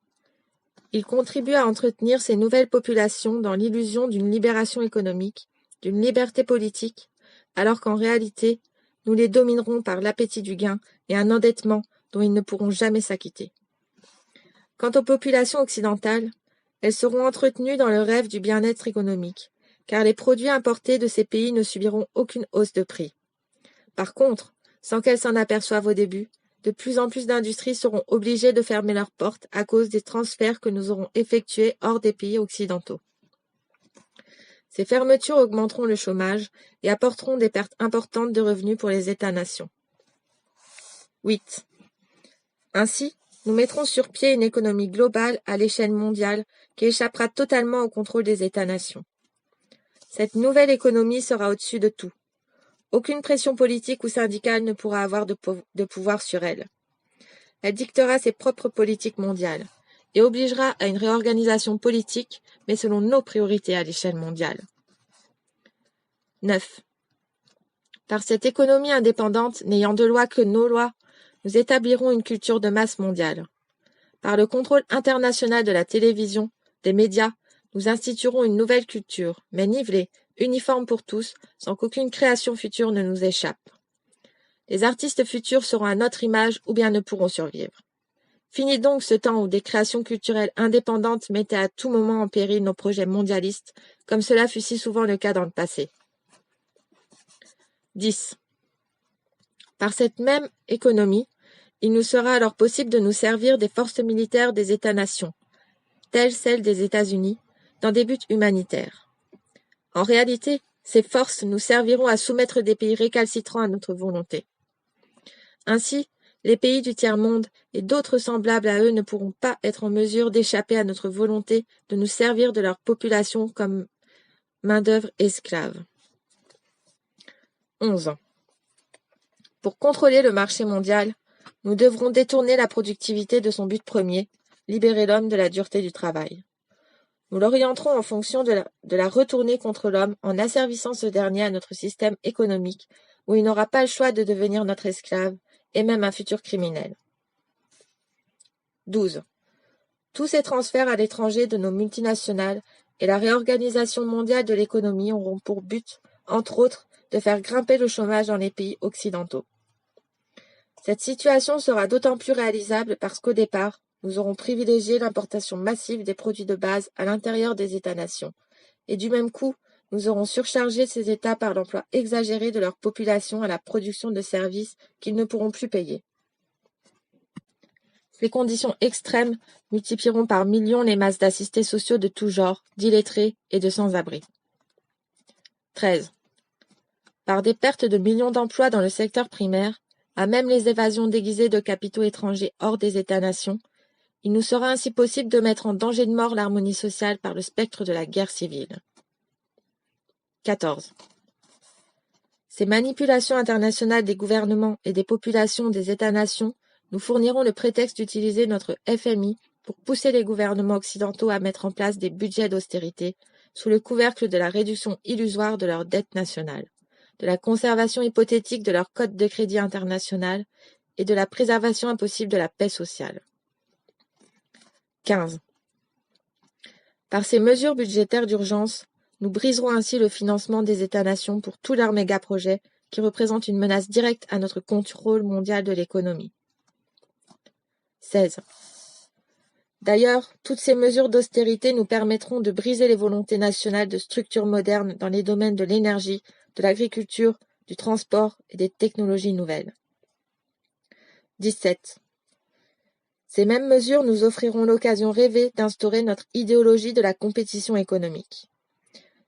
Ils contribuent à entretenir ces nouvelles populations dans l'illusion d'une libération économique, d'une liberté politique, alors qu'en réalité, nous les dominerons par l'appétit du gain et un endettement dont ils ne pourront jamais s'acquitter. Quant aux populations occidentales, elles seront entretenues dans le rêve du bien-être économique, car les produits importés de ces pays ne subiront aucune hausse de prix. Par contre, sans qu'elles s'en aperçoivent au début, de plus en plus d'industries seront obligées de fermer leurs portes à cause des transferts que nous aurons effectués hors des pays occidentaux. Ces fermetures augmenteront le chômage et apporteront des pertes importantes de revenus pour les États-nations. 8. Ainsi, nous mettrons sur pied une économie globale à l'échelle mondiale qui échappera totalement au contrôle des États-nations. Cette nouvelle économie sera au-dessus de tout. Aucune pression politique ou syndicale ne pourra avoir de pouvoir sur elle. Elle dictera ses propres politiques mondiales et obligera à une réorganisation politique, mais selon nos priorités à l'échelle mondiale. 9. Par cette économie indépendante, n'ayant de loi que nos lois, nous établirons une culture de masse mondiale. Par le contrôle international de la télévision, des médias, nous instituerons une nouvelle culture, mais nivelée, uniforme pour tous, sans qu'aucune création future ne nous échappe. Les artistes futurs seront à notre image ou bien ne pourront survivre. Fini donc ce temps où des créations culturelles indépendantes mettaient à tout moment en péril nos projets mondialistes, comme cela fut si souvent le cas dans le passé. 10. Par cette même économie, il nous sera alors possible de nous servir des forces militaires des États-nations, telles celles des États-Unis, dans des buts humanitaires. En réalité, ces forces nous serviront à soumettre des pays récalcitrants à notre volonté. Ainsi, les pays du tiers-monde et d'autres semblables à eux ne pourront pas être en mesure d'échapper à notre volonté de nous servir de leur population comme main-d'œuvre esclave. 11. Pour contrôler le marché mondial, nous devrons détourner la productivité de son but premier, libérer l'homme de la dureté du travail. Nous l'orienterons en fonction de la retourner contre l'homme en asservissant ce dernier à notre système économique, où il n'aura pas le choix de devenir notre esclave et même un futur criminel. 12. Tous ces transferts à l'étranger de nos multinationales et la réorganisation mondiale de l'économie auront pour but, entre autres, de faire grimper le chômage dans les pays occidentaux. Cette situation sera d'autant plus réalisable parce qu'au départ, nous aurons privilégié l'importation massive des produits de base à l'intérieur des États-nations, et du même coup, nous aurons surchargé ces États par l'emploi exagéré de leur population à la production de services qu'ils ne pourront plus payer. Ces conditions extrêmes multiplieront par millions les masses d'assistés sociaux de tout genre, d'illettrés et de sans-abri. 13. Par des pertes de millions d'emplois dans le secteur primaire, à même les évasions déguisées de capitaux étrangers hors des États-nations, il nous sera ainsi possible de mettre en danger de mort l'harmonie sociale par le spectre de la guerre civile. 14. Ces manipulations internationales des gouvernements et des populations des États-nations nous fourniront le prétexte d'utiliser notre FMI pour pousser les gouvernements occidentaux à mettre en place des budgets d'austérité sous le couvercle de la réduction illusoire de leur dette nationale, de la conservation hypothétique de leur code de crédit international et de la préservation impossible de la paix sociale. 15. Par ces mesures budgétaires d'urgence, nous briserons ainsi le financement des États-nations pour tous leurs méga-projets qui représentent une menace directe à notre contrôle mondial de l'économie. 16. D'ailleurs, toutes ces mesures d'austérité nous permettront de briser les volontés nationales de structures modernes dans les domaines de l'énergie, de l'agriculture, du transport et des technologies nouvelles. 17. Ces mêmes mesures nous offriront l'occasion rêvée d'instaurer notre idéologie de la compétition économique.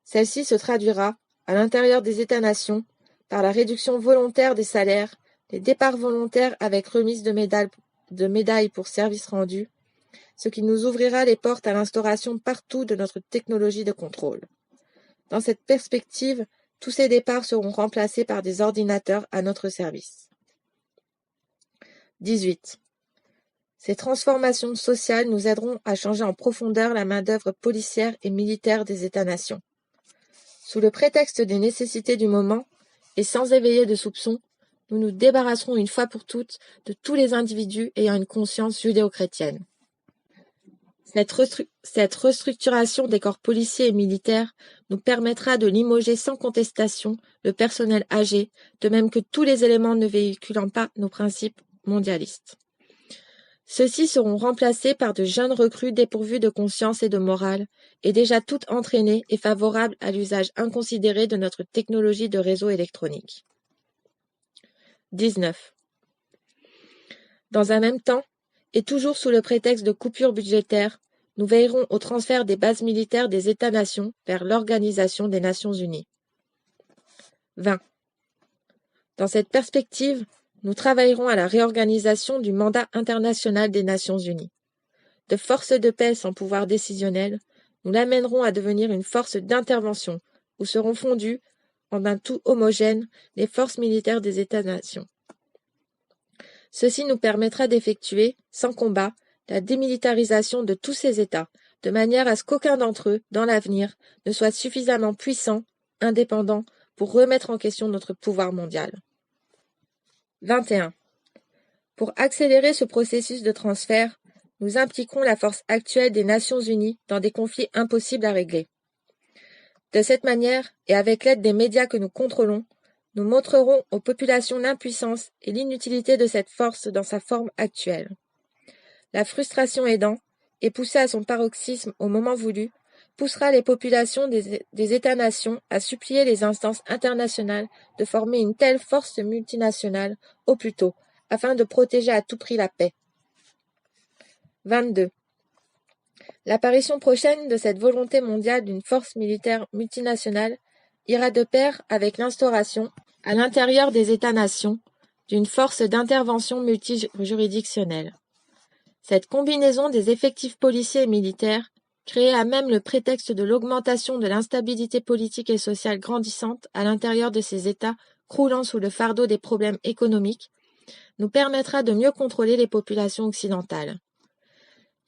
Celle-ci se traduira, à l'intérieur des États-nations, par la réduction volontaire des salaires, les départs volontaires avec remise de médailles pour services rendus, ce qui nous ouvrira les portes à l'instauration partout de notre technologie de contrôle. Dans cette perspective, tous ces départs seront remplacés par des ordinateurs à notre service. 18. Ces transformations sociales nous aideront à changer en profondeur la main-d'œuvre policière et militaire des États-nations. Sous le prétexte des nécessités du moment, et sans éveiller de soupçons, nous nous débarrasserons une fois pour toutes de tous les individus ayant une conscience judéo-chrétienne. Cette restructuration des corps policiers et militaires nous permettra de limoger sans contestation le personnel âgé, de même que tous les éléments ne véhiculant pas nos principes mondialistes. Ceux-ci seront remplacés par de jeunes recrues dépourvues de conscience et de morale, et déjà toutes entraînées et favorables à l'usage inconsidéré de notre technologie de réseau électronique. 19. Dans un même temps, et toujours sous le prétexte de coupures budgétaires, nous veillerons au transfert des bases militaires des États-nations vers l'Organisation des Nations Unies. 20. Dans cette perspective, nous travaillerons à la réorganisation du mandat international des Nations Unies. De force de paix sans pouvoir décisionnel, nous l'amènerons à devenir une force d'intervention où seront fondues, en un tout homogène, les forces militaires des États-nations. Ceci nous permettra d'effectuer, sans combat, la démilitarisation de tous ces États, de manière à ce qu'aucun d'entre eux, dans l'avenir, ne soit suffisamment puissant, indépendant, pour remettre en question notre pouvoir mondial. 21. Pour accélérer ce processus de transfert, nous impliquerons la force actuelle des Nations Unies dans des conflits impossibles à régler. De cette manière, et avec l'aide des médias que nous contrôlons, nous montrerons aux populations l'impuissance et l'inutilité de cette force dans sa forme actuelle. La frustration aidant, et poussée à son paroxysme au moment voulu, poussera les populations des États-nations à supplier les instances internationales de former une telle force multinationale au plus tôt, afin de protéger à tout prix la paix. 22. L'apparition prochaine de cette volonté mondiale d'une force militaire multinationale ira de pair avec l'instauration, à l'intérieur des États-nations, d'une force d'intervention multijuridictionnelle. Cette combinaison des effectifs policiers et militaires, créée à même le prétexte de l'augmentation de l'instabilité politique et sociale grandissante à l'intérieur de ces États croulant sous le fardeau des problèmes économiques, nous permettra de mieux contrôler les populations occidentales.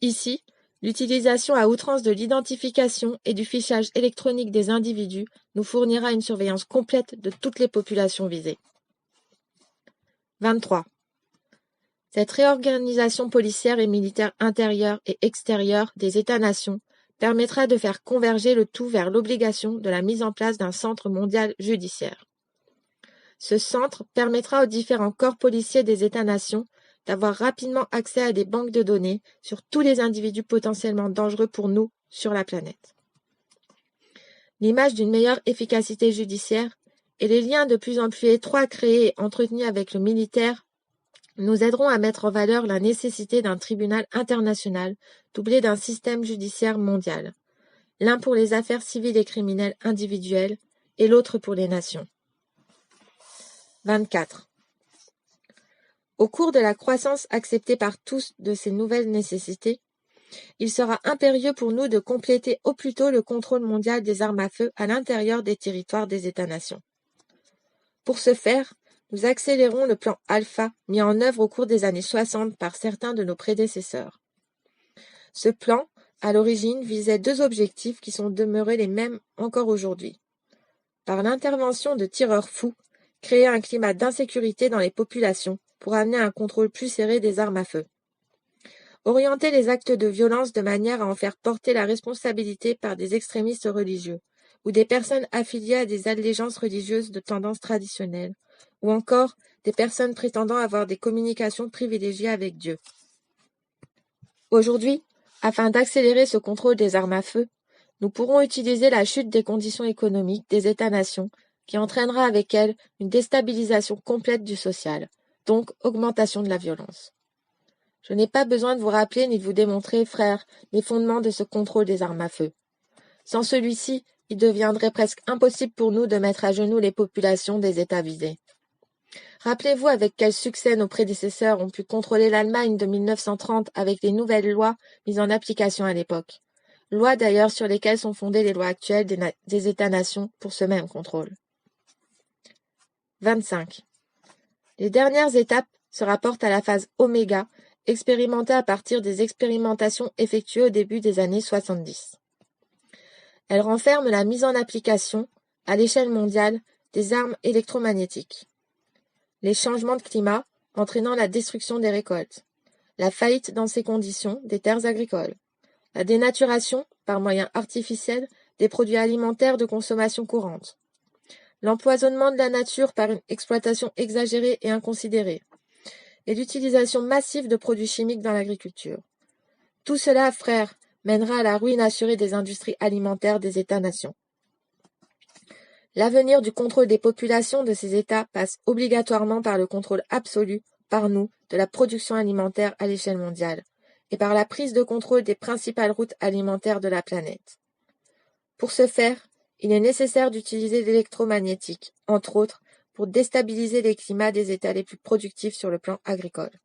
Ici, l'utilisation à outrance de l'identification et du fichage électronique des individus nous fournira une surveillance complète de toutes les populations visées. 23. Cette réorganisation policière et militaire intérieure et extérieure des États-nations permettra de faire converger le tout vers l'obligation de la mise en place d'un centre mondial judiciaire. Ce centre permettra aux différents corps policiers des États-nations d'avoir rapidement accès à des banques de données sur tous les individus potentiellement dangereux pour nous sur la planète. L'image d'une meilleure efficacité judiciaire et les liens de plus en plus étroits créés et entretenus avec le militaire nous aideront à mettre en valeur la nécessité d'un tribunal international doublé d'un système judiciaire mondial, l'un pour les affaires civiles et criminelles individuelles et l'autre pour les nations. 24. Au cours de la croissance acceptée par tous de ces nouvelles nécessités, il sera impérieux pour nous de compléter au plus tôt le contrôle mondial des armes à feu à l'intérieur des territoires des États-nations. Pour ce faire, nous accélérons le plan Alpha mis en œuvre au cours des années 60 par certains de nos prédécesseurs. Ce plan, à l'origine, visait deux objectifs qui sont demeurés les mêmes encore aujourd'hui. Par l'intervention de tireurs fous, créer un climat d'insécurité dans les populations pour amener un contrôle plus serré des armes à feu. Orienter les actes de violence de manière à en faire porter la responsabilité par des extrémistes religieux ou des personnes affiliées à des allégeances religieuses de tendance traditionnelle, ou encore des personnes prétendant avoir des communications privilégiées avec Dieu. Aujourd'hui, afin d'accélérer ce contrôle des armes à feu, nous pourrons utiliser la chute des conditions économiques des États-nations qui entraînera avec elle une déstabilisation complète du social, donc augmentation de la violence. Je n'ai pas besoin de vous rappeler ni de vous démontrer, frères, les fondements de ce contrôle des armes à feu. Sans celui-ci, il deviendrait presque impossible pour nous de mettre à genoux les populations des États visés. Rappelez-vous avec quel succès nos prédécesseurs ont pu contrôler l'Allemagne de 1930 avec les nouvelles lois mises en application à l'époque. Lois d'ailleurs sur lesquelles sont fondées les lois actuelles des États-nations pour ce même contrôle. 25. Les dernières étapes se rapportent à la phase oméga, expérimentée à partir des expérimentations effectuées au début des années 70. Elle renferme la mise en application, à l'échelle mondiale, des armes électromagnétiques. Les changements de climat entraînant la destruction des récoltes, la faillite dans ces conditions des terres agricoles, la dénaturation, par moyens artificiels, des produits alimentaires de consommation courante, l'empoisonnement de la nature par une exploitation exagérée et inconsidérée, et l'utilisation massive de produits chimiques dans l'agriculture. Tout cela, frères, mènera à la ruine assurée des industries alimentaires des États-nations. L'avenir du contrôle des populations de ces États passe obligatoirement par le contrôle absolu, par nous, de la production alimentaire à l'échelle mondiale, et par la prise de contrôle des principales routes alimentaires de la planète. Pour ce faire, il est nécessaire d'utiliser l'électromagnétique, entre autres, pour déstabiliser les climats des États les plus productifs sur le plan agricole.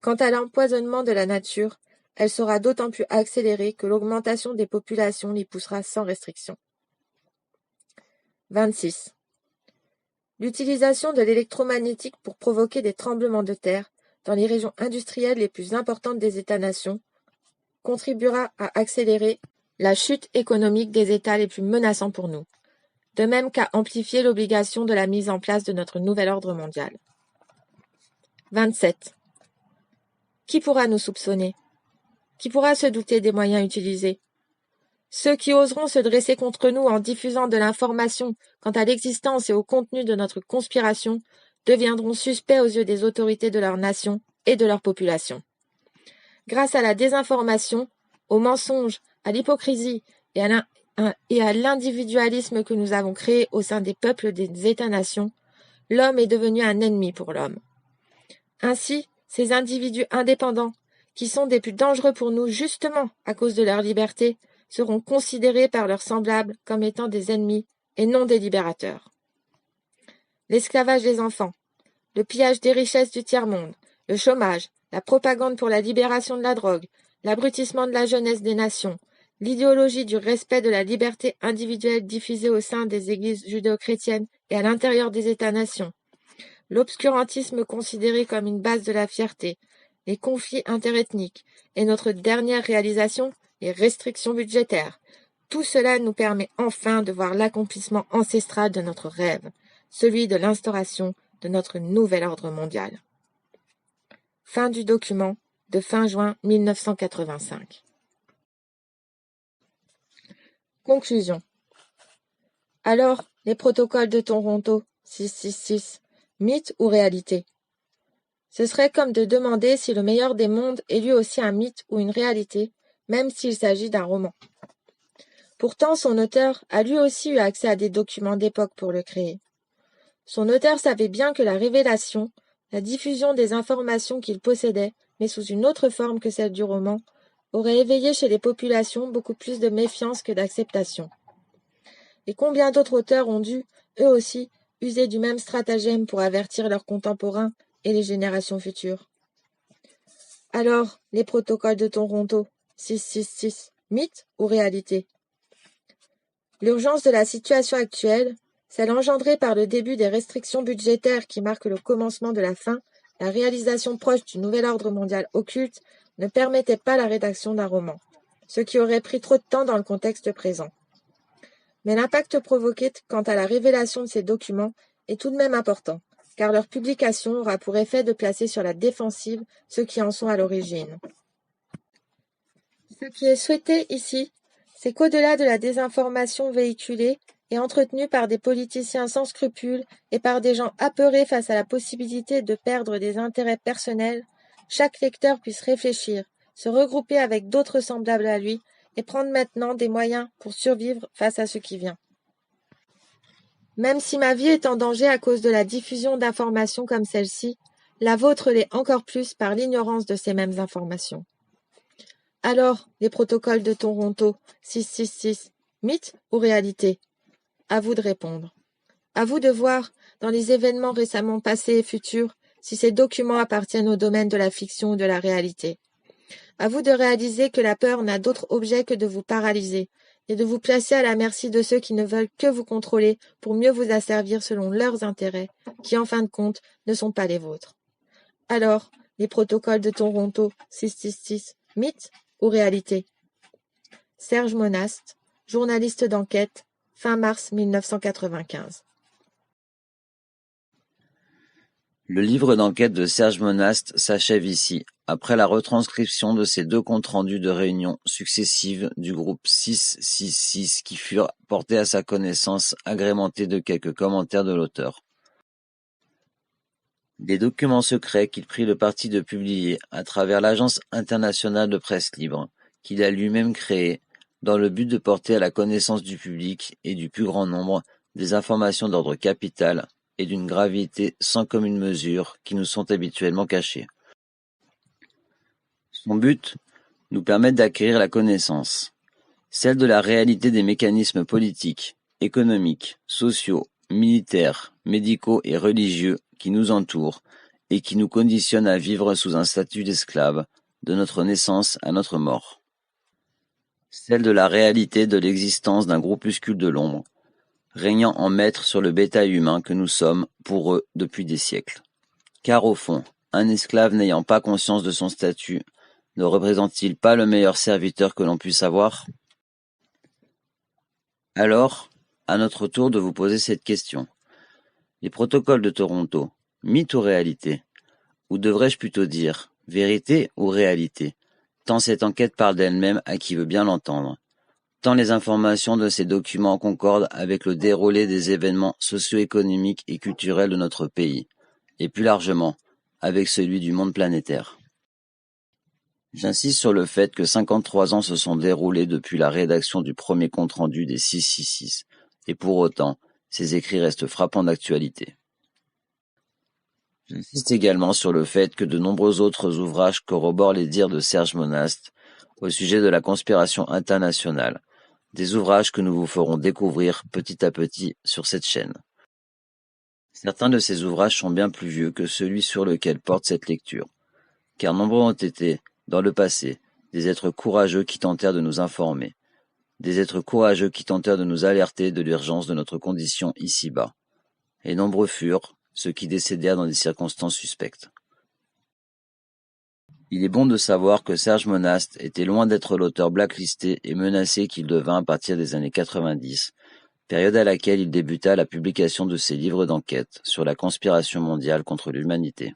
Quant à l'empoisonnement de la nature, elle sera d'autant plus accélérée que l'augmentation des populations l'y poussera sans restriction. 26. L'utilisation de l'électromagnétique pour provoquer des tremblements de terre dans les régions industrielles les plus importantes des États-nations contribuera à accélérer la chute économique des États les plus menaçants pour nous, de même qu'à amplifier l'obligation de la mise en place de notre nouvel ordre mondial. 27. Qui pourra nous soupçonner? Qui pourra se douter des moyens utilisés? Ceux qui oseront se dresser contre nous en diffusant de l'information quant à l'existence et au contenu de notre conspiration deviendront suspects aux yeux des autorités de leur nation et de leur population. Grâce à la désinformation, au mensonge, à l'hypocrisie et à l'individualisme que nous avons créé au sein des peuples des États-nations, l'homme est devenu un ennemi pour l'homme. Ainsi, ces individus indépendants, qui sont des plus dangereux pour nous justement à cause de leur liberté, seront considérés par leurs semblables comme étant des ennemis et non des libérateurs. L'esclavage des enfants, le pillage des richesses du tiers-monde, le chômage, la propagande pour la libération de la drogue, l'abrutissement de la jeunesse des nations, l'idéologie du respect de la liberté individuelle diffusée au sein des églises judéo-chrétiennes et à l'intérieur des États-nations, l'obscurantisme considéré comme une base de la fierté, les conflits interethniques et notre dernière réalisation, les restrictions budgétaires. Tout cela nous permet enfin de voir l'accomplissement ancestral de notre rêve, celui de l'instauration de notre nouvel ordre mondial. Fin du document de fin juin 1985. Conclusion. Alors, les protocoles de Toronto 666, mythe ou réalité? Ce serait comme de demander si le meilleur des mondes est lui aussi un mythe ou une réalité, même s'il s'agit d'un roman. Pourtant, son auteur a lui aussi eu accès à des documents d'époque pour le créer. Son auteur savait bien que la révélation, la diffusion des informations qu'il possédait, mais sous une autre forme que celle du roman, aurait éveillé chez les populations beaucoup plus de méfiance que d'acceptation. Et combien d'autres auteurs ont dû, eux aussi, user du même stratagème pour avertir leurs contemporains et les générations futures. Alors, les protocoles de Toronto 666, mythe ou réalité? L'urgence de la situation actuelle, celle engendrée par le début des restrictions budgétaires qui marquent le commencement de la fin, la réalisation proche du nouvel ordre mondial occulte, ne permettait pas la rédaction d'un roman, ce qui aurait pris trop de temps dans le contexte présent. Mais l'impact provoqué quant à la révélation de ces documents est tout de même important, car leur publication aura pour effet de placer sur la défensive ceux qui en sont à l'origine. Ce qui est souhaité ici, c'est qu'au-delà de la désinformation véhiculée et entretenue par des politiciens sans scrupules et par des gens apeurés face à la possibilité de perdre des intérêts personnels, chaque lecteur puisse réfléchir, se regrouper avec d'autres semblables à lui et prendre maintenant des moyens pour survivre face à ce qui vient. Même si ma vie est en danger à cause de la diffusion d'informations comme celle-ci, la vôtre l'est encore plus par l'ignorance de ces mêmes informations. Alors, les protocoles de Toronto 666, mythe ou réalité? À vous de répondre. À vous de voir, dans les événements récemment passés et futurs, si ces documents appartiennent au domaine de la fiction ou de la réalité. À vous de réaliser que la peur n'a d'autre objet que de vous paralyser et de vous placer à la merci de ceux qui ne veulent que vous contrôler pour mieux vous asservir selon leurs intérêts, qui en fin de compte ne sont pas les vôtres. Alors, les protocoles de Toronto 666, mythe ou réalité? Serge Monast, journaliste d'enquête, fin mars 1995. Le livre d'enquête de Serge Monast s'achève ici, après la retranscription de ces deux comptes rendus de réunions successives du groupe 666 qui furent portés à sa connaissance, agrémentés de quelques commentaires de l'auteur. Des documents secrets qu'il prit le parti de publier à travers l'Agence internationale de presse libre, qu'il a lui-même créée, dans le but de porter à la connaissance du public et du plus grand nombre des informations d'ordre capital et d'une gravité sans commune mesure qui nous sont habituellement cachées. Son but, nous permettre d'acquérir la connaissance, celle de la réalité des mécanismes politiques, économiques, sociaux, militaires, médicaux et religieux qui nous entourent et qui nous conditionnent à vivre sous un statut d'esclave, de notre naissance à notre mort. Celle de la réalité de l'existence d'un groupuscule de l'ombre, régnant en maître sur le bétail humain que nous sommes pour eux depuis des siècles. Car au fond, un esclave n'ayant pas conscience de son statut, ne représente-t-il pas le meilleur serviteur que l'on puisse avoir? Alors, à notre tour de vous poser cette question. Les protocoles de Toronto, mythe ou réalité? Ou devrais-je plutôt dire, vérité ou réalité? Tant cette enquête parle d'elle-même à qui veut bien l'entendre. Tant les informations de ces documents concordent avec le déroulé des événements socio-économiques et culturels de notre pays, et plus largement, avec celui du monde planétaire. J'insiste sur le fait que 53 ans se sont déroulés depuis la rédaction du premier compte-rendu des 666, et pour autant, ces écrits restent frappants d'actualité. J'insiste également sur le fait que de nombreux autres ouvrages corroborent les dires de Serge Monast au sujet de la conspiration internationale, des ouvrages que nous vous ferons découvrir petit à petit sur cette chaîne. Certains de ces ouvrages sont bien plus vieux que celui sur lequel porte cette lecture, car nombreux ont été, dans le passé, des êtres courageux qui tentèrent de nous informer, des êtres courageux qui tentèrent de nous alerter de l'urgence de notre condition ici-bas, et nombreux furent ceux qui décédèrent dans des circonstances suspectes. Il est bon de savoir que Serge Monast était loin d'être l'auteur blacklisté et menacé qu'il devint à partir des années 90, période à laquelle il débuta la publication de ses livres d'enquête sur la conspiration mondiale contre l'humanité.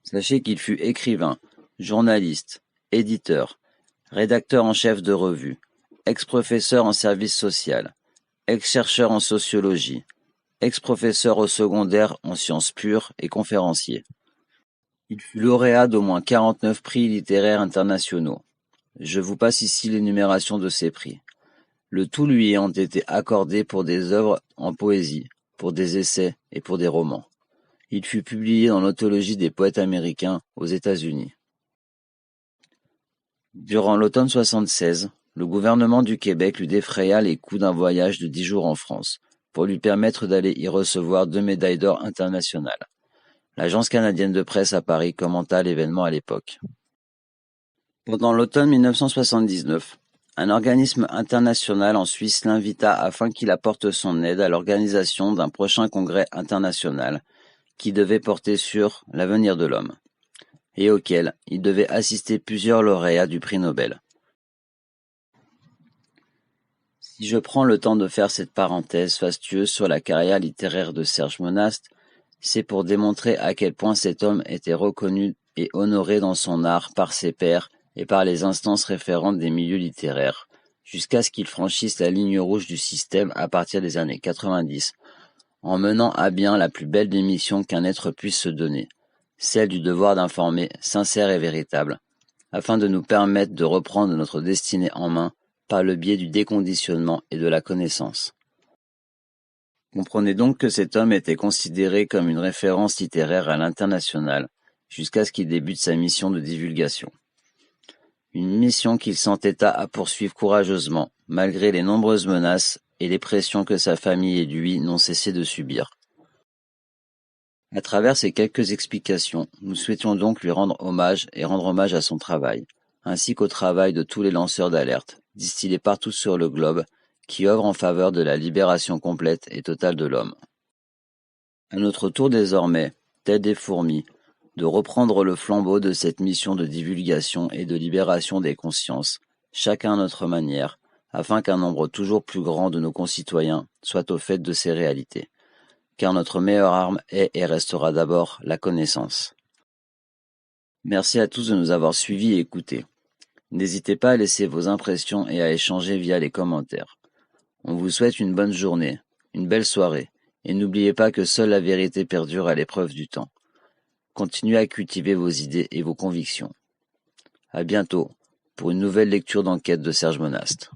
Sachez qu'il fut écrivain, journaliste, éditeur, rédacteur en chef de revues, ex-professeur en service social, ex-chercheur en sociologie, ex-professeur au secondaire en sciences pures et conférencier. Il fut lauréat d'au moins 49 prix littéraires internationaux. Je vous passe ici l'énumération de ces prix. Le tout lui ayant été accordé pour des œuvres en poésie, pour des essais et pour des romans. Il fut publié dans l'Anthologie des poètes américains aux États-Unis. Durant l'automne 76, le gouvernement du Québec lui défraya les coûts d'un voyage de 10 jours en France, pour lui permettre d'aller y recevoir 2 médailles d'or internationales. L'Agence canadienne de presse à Paris commenta l'événement à l'époque. Pendant l'automne 1979, un organisme international en Suisse l'invita afin qu'il apporte son aide à l'organisation d'un prochain congrès international qui devait porter sur l'avenir de l'homme, et auquel il devait assister plusieurs lauréats du prix Nobel. Si je prends le temps de faire cette parenthèse fastueuse sur la carrière littéraire de Serge Monast, c'est pour démontrer à quel point cet homme était reconnu et honoré dans son art par ses pairs et par les instances référentes des milieux littéraires, jusqu'à ce qu'il franchisse la ligne rouge du système à partir des années 90, en menant à bien la plus belle des missions qu'un être puisse se donner, celle du devoir d'informer, sincère et véritable, afin de nous permettre de reprendre notre destinée en main par le biais du déconditionnement et de la connaissance. Comprenez donc que cet homme était considéré comme une référence littéraire à l'international, jusqu'à ce qu'il débute sa mission de divulgation. Une mission qu'il s'entêta à poursuivre courageusement, malgré les nombreuses menaces et les pressions que sa famille et lui n'ont cessé de subir. À travers ces quelques explications, nous souhaitions donc lui rendre hommage et rendre hommage à son travail, ainsi qu'au travail de tous les lanceurs d'alerte, distillés partout sur le globe, qui œuvrent en faveur de la libération complète et totale de l'homme. À notre tour désormais, tels des fourmis, de reprendre le flambeau de cette mission de divulgation et de libération des consciences, chacun à notre manière, afin qu'un nombre toujours plus grand de nos concitoyens soit au fait de ces réalités. Car notre meilleure arme est et restera d'abord la connaissance. Merci à tous de nous avoir suivis et écoutés. N'hésitez pas à laisser vos impressions et à échanger via les commentaires. On vous souhaite une bonne journée, une belle soirée, et n'oubliez pas que seule la vérité perdure à l'épreuve du temps. Continuez à cultiver vos idées et vos convictions. À bientôt pour une nouvelle lecture d'enquête de Serge Monast.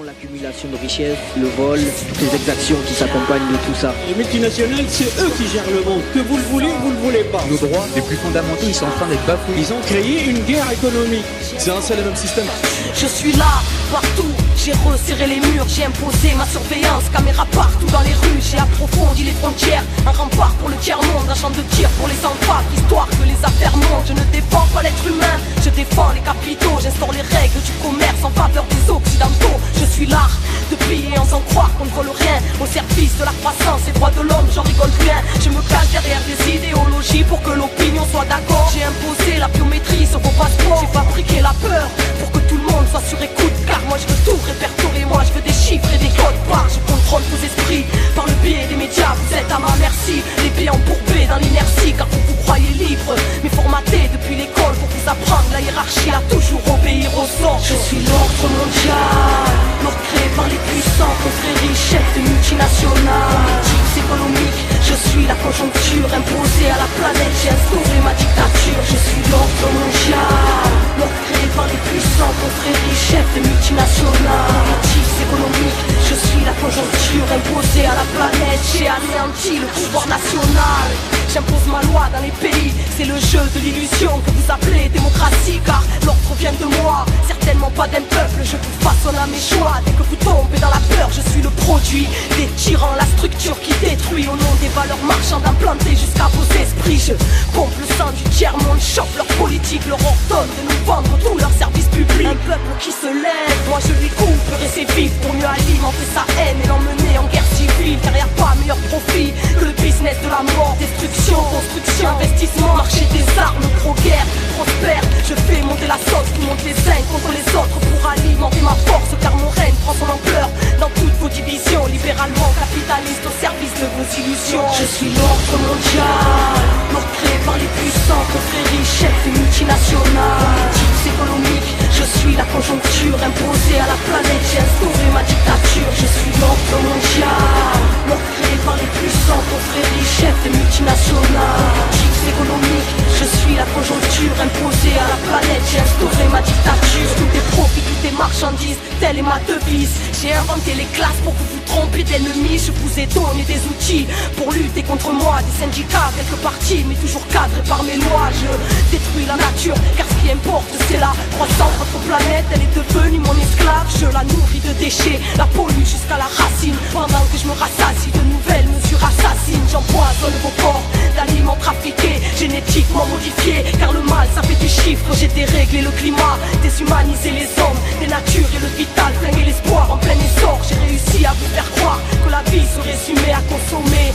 L'accumulation de richesses, le vol, toutes les exactions qui s'accompagnent de tout ça. Les multinationales, c'est eux qui gèrent le monde. Que vous le voulez ou vous le voulez pas. Nos droits les plus fondamentaux, ils sont en train d'être bafoués. Ils ont créé une guerre économique. C'est un seul et même système. Je suis là, partout. J'ai resserré les murs, j'ai imposé ma surveillance. Caméra partout dans les rues, j'ai approfondi les frontières. Un rempart pour le tiers-monde, un champ de tir pour les sans-pape. Histoire que les affaires montent. Je ne défends pas l'être humain, je défends les capitaux. J'instaure les règles du commerce en faveur des occidentaux. Je suis l'art de piller en sans croire qu'on ne vole rien. Au service de la croissance et droits de l'homme, j'en rigole bien. Je me cache derrière des idéologies pour que l'opinion soit d'accord. J'ai imposé la biométrie sur vos passeports. J'ai fabriqué la peur pour que tout le monde soit sur écoute. Car moi je veux tout répertorier, moi je veux des chiffres et des codes barres. Je contrôle vos esprits par le biais des médias. Vous êtes à ma merci, les pieds embourbés dans l'inertie. Car vous croyez libre, mais formaté depuis l'école pour vous apprendre la hiérarchie à toujours obéir aux ordres. Je suis l'ordre mondial, l'ordre créé par les puissants, confréries, chefs de multinationales. Politiques économiques, je suis la conjoncture imposée à la planète. J'ai instauré ma dictature. Je suis l'ordre mondial, l'ordre créé par les puissants, confréries, chefs de multinationales. Politiques économiques, je suis la conjoncture imposée à la planète. J'ai anéanti le pouvoir national. J'impose ma loi dans les pays. C'est le jeu de l'illusion que vous appelez démocratie. Car l'ordre vient de moi, certainement pas d'un peuple. Je vous façonne à mes choix. Dès que vous tombez dans la peur, je suis le produit des tyrans, la structure qui détruit au nom des valeurs marchandes implantées jusqu'à vos esprits. Je pompe le sang du tiers-monde, chope leur politique, leur ordonne de nous vendre tous leurs services publics. Un peuple qui se lève, moi je lui couperai ses vies pour mieux alimenter sa haine et l'emmener en guerre civile. Car y a pas meilleur profit que le business de la mort. Destruction, construction, investissement, marché des armes, pro-guerre, prospère. Je fais monter la sauce qui monte les uns contre les autres pour alimenter ma force. Car mon règne prend son ampleur dans toutes vos divisions. Libéralement capitaliste au service de vos illusions. Je suis l'ordre mondial, l'ordre créé par les puissants, confréries, chefs et multinationales. Politiques économiques, je Je suis la conjoncture imposée à la planète. J'ai instauré ma dictature. Je suis l'ordre mondial, l'ordre créé par les puissants confréries, chefs des multinationales. Chiffres économiques, je suis la conjoncture imposée à la planète. J'ai instauré ma dictature. Tout est profit, tout est marchandise, telle est ma devise. J'ai inventé les classes pour que vous trompiez d'ennemis. Je vous ai donné des outils pour lutter contre moi. Des syndicats, quelques partis, mais toujours cadrés par mes lois. Je détruis la nature, car ce qui importe c'est la croissance. Votre planète, elle est devenue mon esclave. Je la nourris de déchets, la pollue jusqu'à la racine. Pendant que je me rassasie de nouvelles mesures assassines. J'empoisonne vos corps d'aliments trafiqués, génétiquement modifiés. Car le mal, ça fait du chiffre. J'ai déréglé le climat, déshumanisé les hommes, dénaturé le vital, flingué l'espoir en plein essor. J'ai réussi à vous faire croire que la vie se résumait à consommer.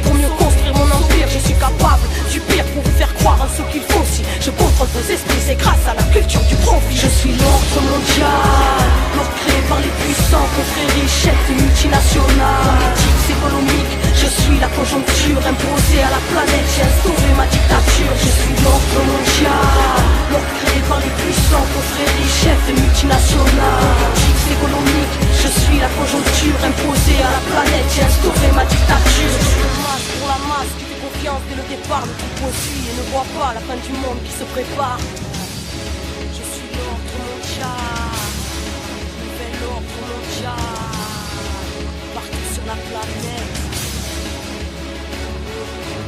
Pour mieux construire mon empire, je suis capable du pire pour vous faire croire en ce qu'il faut. Si je contrôle vos esprits, c'est grâce à la culture du profit. Je suis l'ordre mondial, l'ordre créé par les puissants confréries, chefs des multinationales. Politiques économiques, je suis la conjoncture imposée à la planète. J'ai instauré ma dictature. Je suis l'ordre mondial, l'ordre créé par les puissants confréries, chefs des multinationales. Politiques économiques, je suis la conjoncture imposée à la planète. J'ai instauré ma dictature. Je suis le masque pour la masse qui fait confiance dès le départ, ne tout poursuit et ne voit pas la fin du monde qui se prépare. Je suis l'ordre mondial, nouvel ordre mondial, partout sur la planète.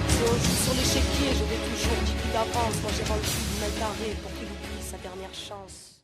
Si on joue sur l'échiquier, je vais toujours 10 coups d'avance. Quand j'ai rendu 10 mètres carrés pour qu'il oublie sa dernière chance.